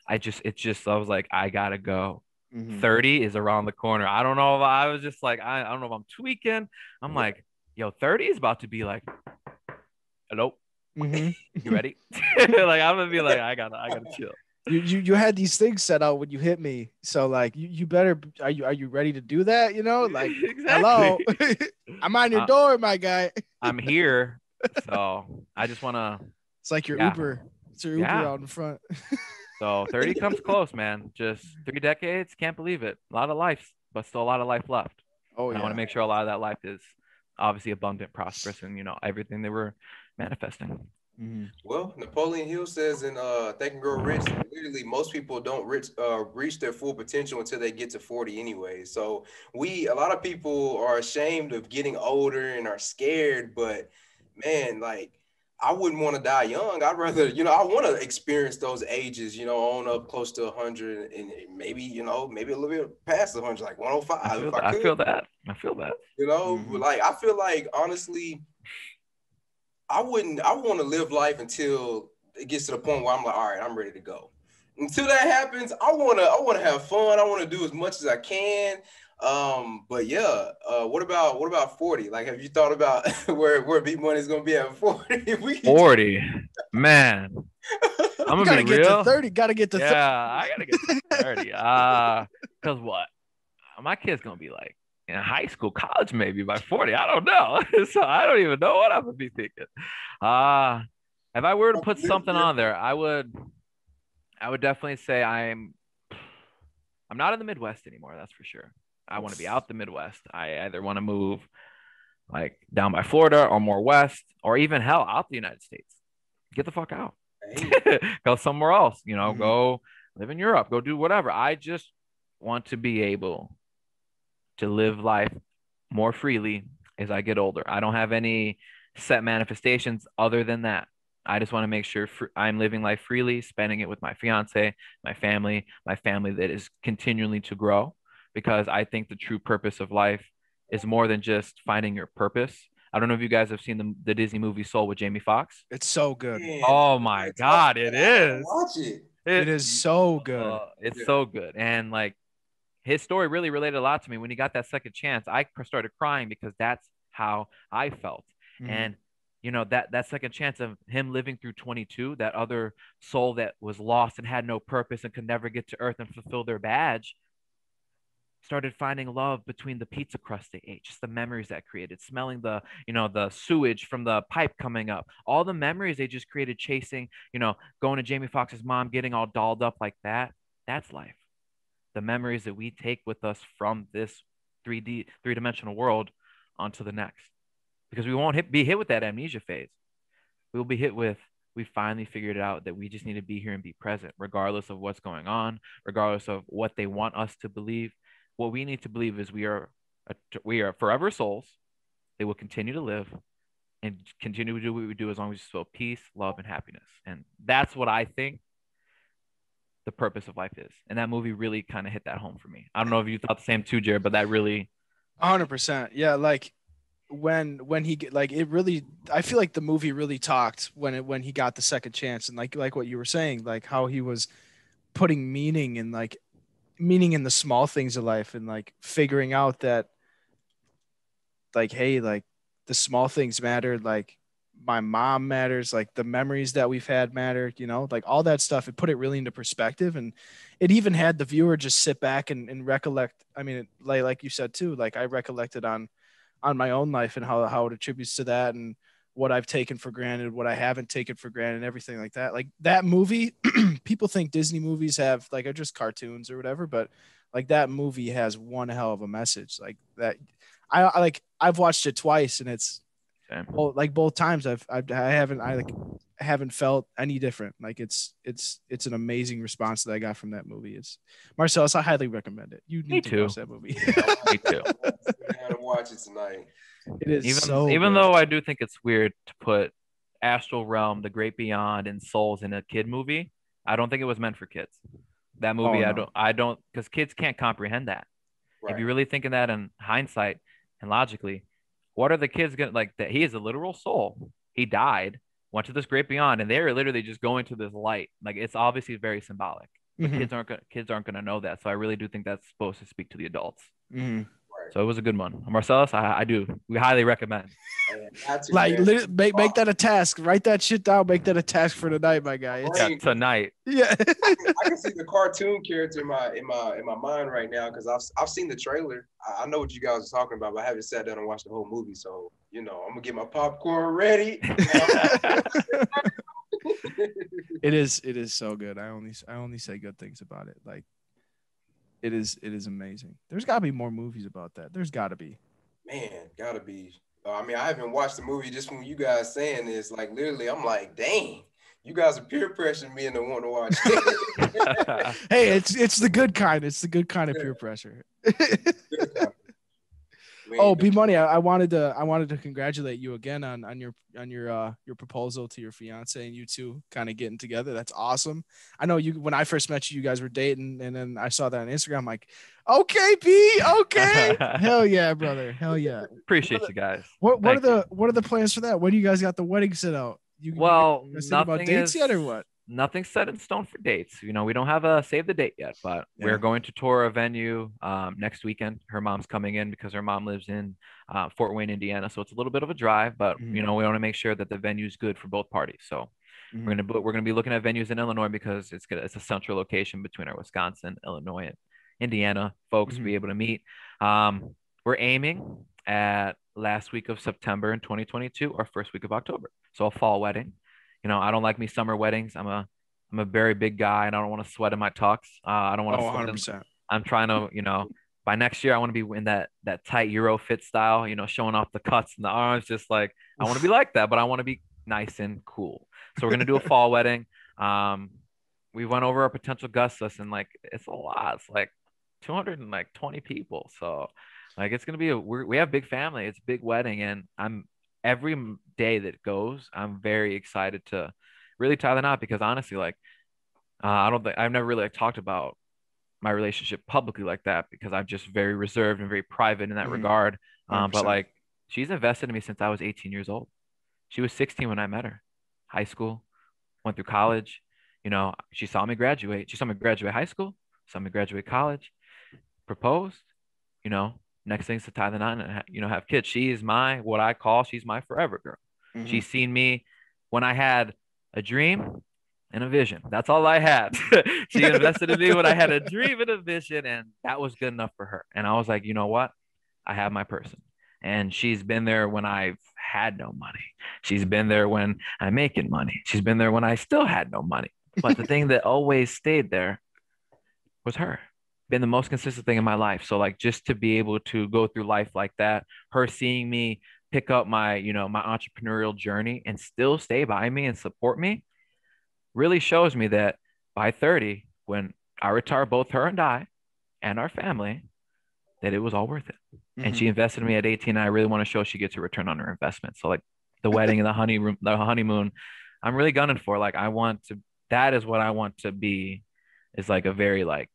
[SPEAKER 2] I was like, I gotta go. 30 is around the corner. I don't know if I was just like, I don't know if I'm tweaking. I'm like, yo, 30 is about to be like, hello, you ready? Like I'm gonna be like, I gotta chill.
[SPEAKER 1] You had these things set out when you hit me, so like you better, are you ready to do that? Like
[SPEAKER 2] exactly.
[SPEAKER 1] Hello, I'm on your door, my guy.
[SPEAKER 2] I'm here, so I just wanna.
[SPEAKER 1] It's like your Uber. It's your Uber out in front.
[SPEAKER 2] So 30 comes close, man. Just 3 decades, can't believe it. A lot of life, but still a lot of life left.
[SPEAKER 1] Oh yeah.
[SPEAKER 2] I want to make sure a lot of that life is obviously abundant, prosperous, and everything they were manifesting.
[SPEAKER 3] Well, Napoleon Hill says in Think and Grow Rich, literally most people don't reach their full potential until they get to 40 anyway. So a lot of people are ashamed of getting older and are scared, but man, like I wouldn't want to die young. I'd rather, I want to experience those ages, on up close to 100 and maybe, maybe a little bit past 100, like 105.
[SPEAKER 2] I feel that.
[SPEAKER 3] Like I feel like honestly, I want to live life until it gets to the point where I'm like, all right, I'm ready to go. Until that happens, I wanna have fun. I want to do as much as I can. But yeah, what about 40? Like, have you thought about where Beat Money is gonna be at 40?
[SPEAKER 2] 40, man. I'm gonna be real.
[SPEAKER 1] Get to 30. Gotta get to 30.
[SPEAKER 2] I gotta get to 30. Because what? My kid's gonna be like in high school, college, maybe by 40. I don't know. So I don't even know what I'm gonna be thinking. If I were to put something on there, I would definitely say I'm not in the Midwest anymore. That's for sure. I want to be out the Midwest. I either want to move like down by Florida or more west, or even hell out the United States. Get the fuck out. Go somewhere else. Go live in Europe. Go do whatever. I just want to be able to live life more freely as I get older. I don't have any set manifestations other than that. I just want to make sure I'm living life freely, spending it with my fiance, my family that is continually to grow, because I think the true purpose of life is more than just finding your purpose. I don't know if you guys have seen the Disney movie Soul with Jamie Foxx.
[SPEAKER 1] It's so good.
[SPEAKER 3] Man,
[SPEAKER 2] oh my God, it is.
[SPEAKER 3] Watch it.
[SPEAKER 1] It is so good.
[SPEAKER 2] It's so good. And like his story really related a lot to me. When he got that second chance, I started crying because that's how I felt. And that second chance of him living through 22, that other soul that was lost and had no purpose and could never get to Earth and fulfill their badge, started finding love between the pizza crust they ate, just the memories that created, smelling the sewage from the pipe coming up, all the memories they just created, chasing, going to Jamie Foxx's mom, getting all dolled up like that. That's life. The memories that we take with us from this three-dimensional world onto the next, because we won't be hit with that amnesia phase. We'll be hit with, we finally figured out that we just need to be here and be present, regardless of what's going on, regardless of what they want us to believe. what we need to believe is we are forever souls. They will continue to live and continue to do what we do as long as we feel peace, love, and happiness. And that's what I think the purpose of life is. And that movie really kind of hit that home for me. I don't know if you thought the same too, Jared, but that really
[SPEAKER 1] 100%. Yeah, like when he like it really, I feel like the movie really talked when he got the second chance, and like what you were saying, like how he was putting meaning in the small things of life, and like figuring out that like, hey, like the small things matter, like my mom matters, like the memories that we've had matter, like all that stuff. It put it really into perspective, and it even had the viewer just sit back and recollect. I mean, like you said too, like I recollected on my own life and how it attributes to that, and what I've taken for granted, what I haven't taken for granted, and everything like that. Like that movie, people think Disney movies have like are just cartoons or whatever, but like that movie has one hell of a message. Like that, I've watched it twice, and it's like both times I haven't felt any different. Like it's an amazing response that I got from that movie. It's Marcellus, I highly recommend it. You need to watch that movie.
[SPEAKER 2] Me too.
[SPEAKER 3] I gotta watch it tonight.
[SPEAKER 1] It is
[SPEAKER 2] even though I do think it's weird to put Astral Realm, The Great Beyond, and Souls in a kid movie. I don't think it was meant for kids. That movie, I don't, because kids can't comprehend that. Right. If you really think of that in hindsight and logically, what are the kids gonna like? That he is a literal soul. He died, went to this great beyond, and they're literally just going to this light. Like it's obviously very symbolic, but kids aren't gonna know that. So I really do think that's supposed to speak to the adults.
[SPEAKER 1] Mm-hmm.
[SPEAKER 2] So it was a good one. Marcellus, I do. We highly recommend.
[SPEAKER 1] Like make that a task. Write that shit down. Make that a task for tonight, my guy.
[SPEAKER 2] Yeah, tonight.
[SPEAKER 1] Yeah.
[SPEAKER 3] I can see the cartoon character in my mind right now because I've seen the trailer. I know what you guys are talking about, but I haven't sat down and watched the whole movie. So I'm gonna get my popcorn ready.
[SPEAKER 1] It is so good. I only say good things about it. Like it is amazing. There's got to be more movies about that. There's got to be.
[SPEAKER 3] Man, gotta be. I mean, I haven't watched the movie just from you guys saying this. Like literally, I'm like, dang, you guys are peer pressuring me into wanting to watch it.
[SPEAKER 1] Hey, it's the good kind. It's the good kind of peer pressure. Oh, B Money, I wanted to congratulate you again on your proposal to your fiance and you two kind of getting together. That's awesome. I know when I first met you guys were dating, and then I saw that on Instagram. I'm like, okay, B, okay, hell yeah, brother, hell yeah.
[SPEAKER 2] Appreciate you guys.
[SPEAKER 1] What are the plans for that? When do you guys got the wedding set out? You
[SPEAKER 2] nothing
[SPEAKER 1] about dates yet or what?
[SPEAKER 2] Nothing's set in stone for dates. We don't have a save the date yet, but we're going to tour a venue next weekend. Her mom's coming in because her mom lives in Fort Wayne, Indiana, so it's a little bit of a drive, but we want to make sure that the venue is good for both parties. So we're gonna be looking at venues in Illinois because it's a central location between our Wisconsin, Illinois, and Indiana folks to be able to meet. We're aiming at last week of September in 2022 or first week of October, so a fall wedding. I don't like me summer weddings. I'm a very big guy, and I don't want to sweat in my tux. I don't want to sweat.
[SPEAKER 1] 100%.
[SPEAKER 2] I'm trying to, by next year, I want to be in that tight Euro fit style, showing off the cuts and the arms. Just like I want to be like that, but I want to be nice and cool. So we're gonna do a fall wedding. We went over our potential guest list, and like it's a lot. It's like 220 people. So like it's gonna be we have big family. It's a big wedding, and every day that goes, I'm very excited to really tie the knot because honestly, like, I've never really talked about my relationship publicly like that because I'm just very reserved and very private in that regard. But like, she's invested in me since I was 18 years old. She was 16 when I met her. High school, went through college. She saw me graduate. She saw me graduate high school, saw me graduate college, proposed, next thing's to tie the knot and have kids. She's my forever girl. She's seen me when I had a dream and a vision. That's all I had. She invested in me when I had a dream and a vision, and that was good enough for her. And I was like, you know what? I have my person. And she's been there when I've had no money. She's been there when I'm making money. She's been there when I still had no money. But the thing that always stayed there was her. Been the most consistent thing in my life. So like just to be able to go through life like that, her seeing me pick up my, my entrepreneurial journey and still stay by me and support me really shows me that by 30, when I retire, both her and I and our family, that it was all worth it. And
[SPEAKER 1] Mm-hmm.
[SPEAKER 2] she invested in me at 18. And I really want to show she gets a return on her investment. So like the wedding and the honeymoon, I'm really gunning for. Like that is what I want to be, is like a very like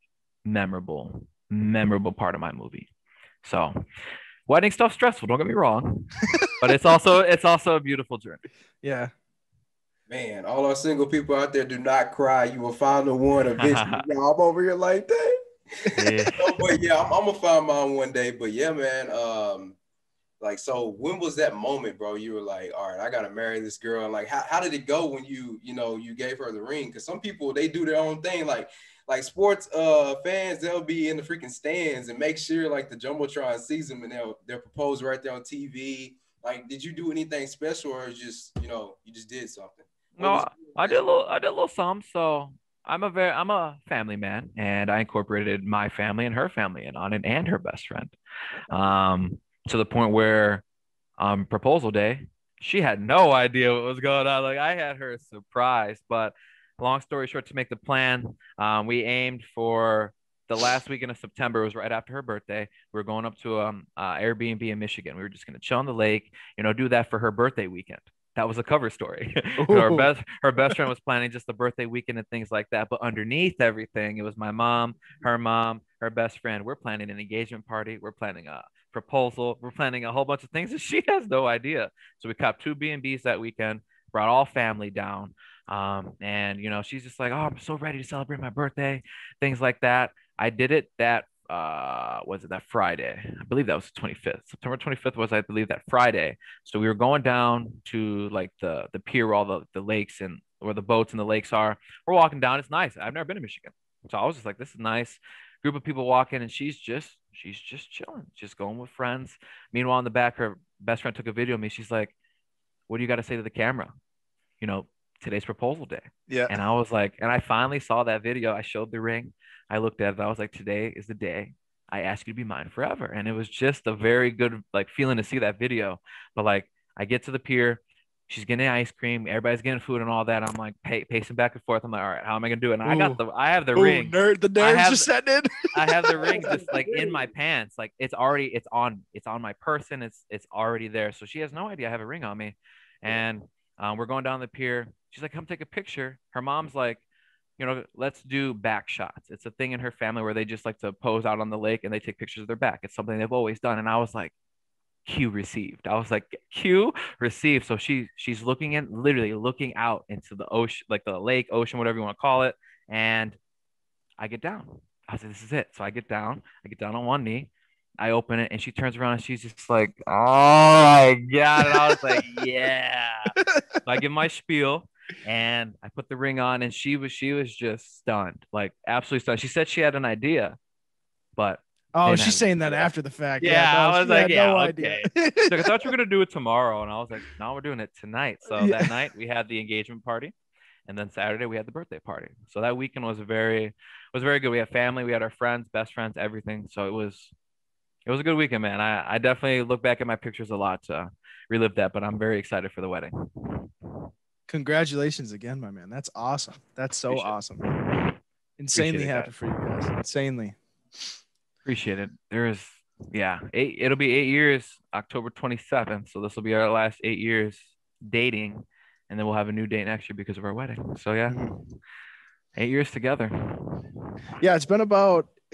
[SPEAKER 2] memorable part of my movie. So wedding stuff stressful, don't get me wrong, but it's also a beautiful journey.
[SPEAKER 1] Yeah.
[SPEAKER 3] Man, all our single people out there, do not cry. You will find the one eventually. I'm over here like that.
[SPEAKER 2] Yeah.
[SPEAKER 3] No, but yeah, I'm gonna find mine one day. But yeah, man. Like, so when was that moment, bro? You were like, all right, I gotta marry this girl. And like, how did it go when you gave her the ring? Because some people, they do their own thing. Like sports fans, they'll be in the freaking stands and make sure like the Jumbotron sees them and they'll propose right there on TV. Like, did you do anything special, or just you just did something?
[SPEAKER 2] No, I did a little something. So I'm a family man, and I incorporated my family and her family in on it, and her best friend. To the point where proposal day, she had no idea what was going on. Like I had her surprised. But long story short, to make the plan, we aimed for the last weekend of September. It was right after her birthday. We were going up to Airbnb in Michigan. We were just gonna chill on the lake, do that for her birthday weekend. That was a cover story. Her best friend was planning just the birthday weekend and things like that. But underneath everything, it was my mom, her best friend. We're planning an engagement party. We're planning a proposal. We're planning a whole bunch of things and she has no idea. So we copped 2 B&Bs that weekend, brought all family down. And she's just like, oh, I'm so ready to celebrate my birthday, things like that. I did it that was it that Friday? I believe that was the 25th. September 25th was, I believe, that Friday. So we were going down to like the pier where all the lakes and where the boats and the lakes are. We're walking down. It's nice. I've never been to Michigan. So I was just like, this is nice. Group of people walking, and she's just chilling, just going with friends. Meanwhile, in the back, her best friend took a video of me. She's like, what do you got to say to the camera? Today's proposal day.
[SPEAKER 1] Yeah.
[SPEAKER 2] And I was like, and I finally saw that video. I showed the ring. I looked at it. I was like, today is the day I ask you to be mine forever. And it was just a very good like feeling to see that video. But like, I get to the pier, she's getting ice cream, everybody's getting food and all that. I'm like pacing back and forth. I'm like, all right, how am I gonna do it? And I have the ring.
[SPEAKER 1] The nerves just setting in.
[SPEAKER 2] I have the ring just like in my pants. Like it's on my person. It's already there. So she has no idea I have a ring on me. And we're going down the pier. She's like, come take a picture. Her mom's like, let's do back shots. It's a thing in her family where they just like to pose out on the lake and they take pictures of their back. It's something they've always done. And I was like, cue received. I was like, cue received. So she's literally looking out into the ocean, like the lake, ocean, whatever you want to call it. And I get down. I was like, this is it. So I get down on one knee. I open it and she turns around and she's just like, oh my God. And I was like, yeah. So I give my spiel and I put the ring on and she was just stunned, like absolutely stunned. She said she had an idea, but
[SPEAKER 1] she's saying that after the fact.
[SPEAKER 2] Yeah,
[SPEAKER 1] no,
[SPEAKER 2] I was like, yeah,
[SPEAKER 1] no
[SPEAKER 2] okay. So I thought you were gonna do it tomorrow, and I was like, no, we're doing it tonight. So that night we had the engagement party, and then Saturday we had the birthday party. So that weekend was very good. We had family, we had our friends, best friends, everything. So it was a good weekend, man. I definitely look back at my pictures a lot to relive that, but I'm very excited for the wedding.
[SPEAKER 1] Congratulations again, my man. That's awesome. That's so awesome. Insanely happy for you guys. Insanely.
[SPEAKER 2] Appreciate it. It'll be 8 years, October 27th. So this will be our last 8 years dating. And then we'll have a new date next year because of our wedding. So 8 years together.
[SPEAKER 1] Yeah, it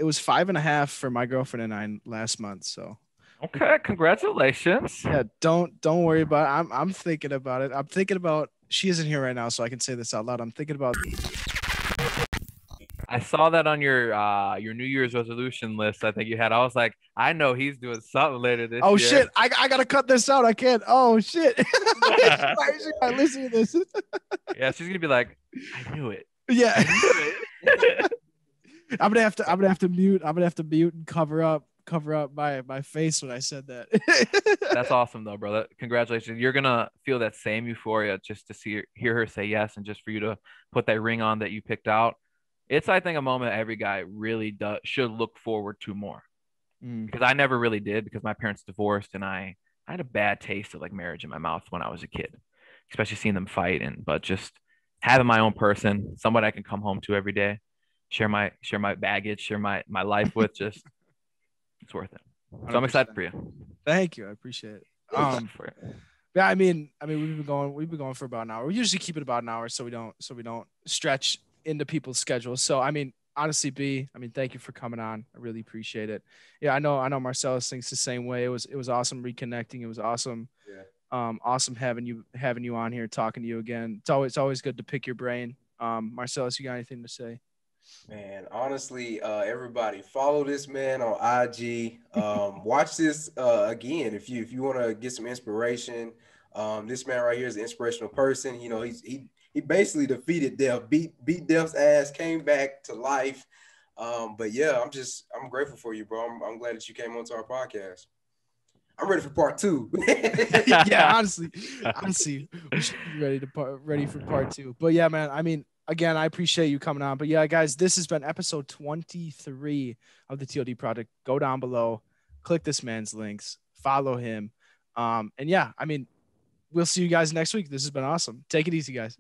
[SPEAKER 1] was 5.5 for my girlfriend and I last month. So
[SPEAKER 2] okay, congratulations.
[SPEAKER 1] Yeah, don't worry about it. I'm thinking about it. I'm thinking about, she isn't here right now, so I can say this out loud. I'm thinking about.
[SPEAKER 2] I saw that on your New Year's resolution list. I think you had. I was like, I know he's doing something later this year.
[SPEAKER 1] Oh shit! I gotta cut this out. I can't. Oh shit! I listen to this.
[SPEAKER 2] Yeah, she's gonna be like, I knew it.
[SPEAKER 1] Yeah. I knew it. I'm gonna have to mute. I'm gonna have to mute and cover up my face when I said that.
[SPEAKER 2] That's awesome though, brother. Congratulations. You're gonna feel that same euphoria just to hear her say yes, and just for you to put that ring on that you picked out. It's, I think, a moment every guy really should look forward to more. Because I never really did, because my parents divorced and I had a bad taste of like marriage in my mouth when I was a kid, especially seeing them fight. But just having my own person, somebody I can come home to every day, share my baggage, share my life with, just It's worth it. So
[SPEAKER 1] 100%.
[SPEAKER 2] I'm excited for you.
[SPEAKER 1] Thank you. I appreciate it. Yeah, I mean, we've been going for about an hour. We usually keep it about an hour so we don't stretch into people's schedules. So I mean, honestly, thank you for coming on. I really appreciate it. Yeah, I know Marcellus thinks the same way. It was awesome reconnecting. It was awesome.
[SPEAKER 3] Yeah.
[SPEAKER 1] Awesome having you on here, talking to you again. It's always good to pick your brain. Marcellus, you got anything to say?
[SPEAKER 3] Man, honestly, everybody follow this man on IG. Watch this again if you want to get some inspiration. This man right here is an inspirational person. You know, he basically defeated death, beat death's ass, came back to life. But yeah, I'm grateful for you, bro. I'm glad that you came onto our podcast. I'm ready for part 2.
[SPEAKER 1] Yeah, honestly, we should be ready for part 2. But yeah, man, I mean, again, I appreciate you coming on. But yeah, guys, this has been episode 23 of the T.O.D. Project. Go down below, click this man's links, follow him. And yeah, I mean, we'll see you guys next week. This has been awesome. Take it easy, guys.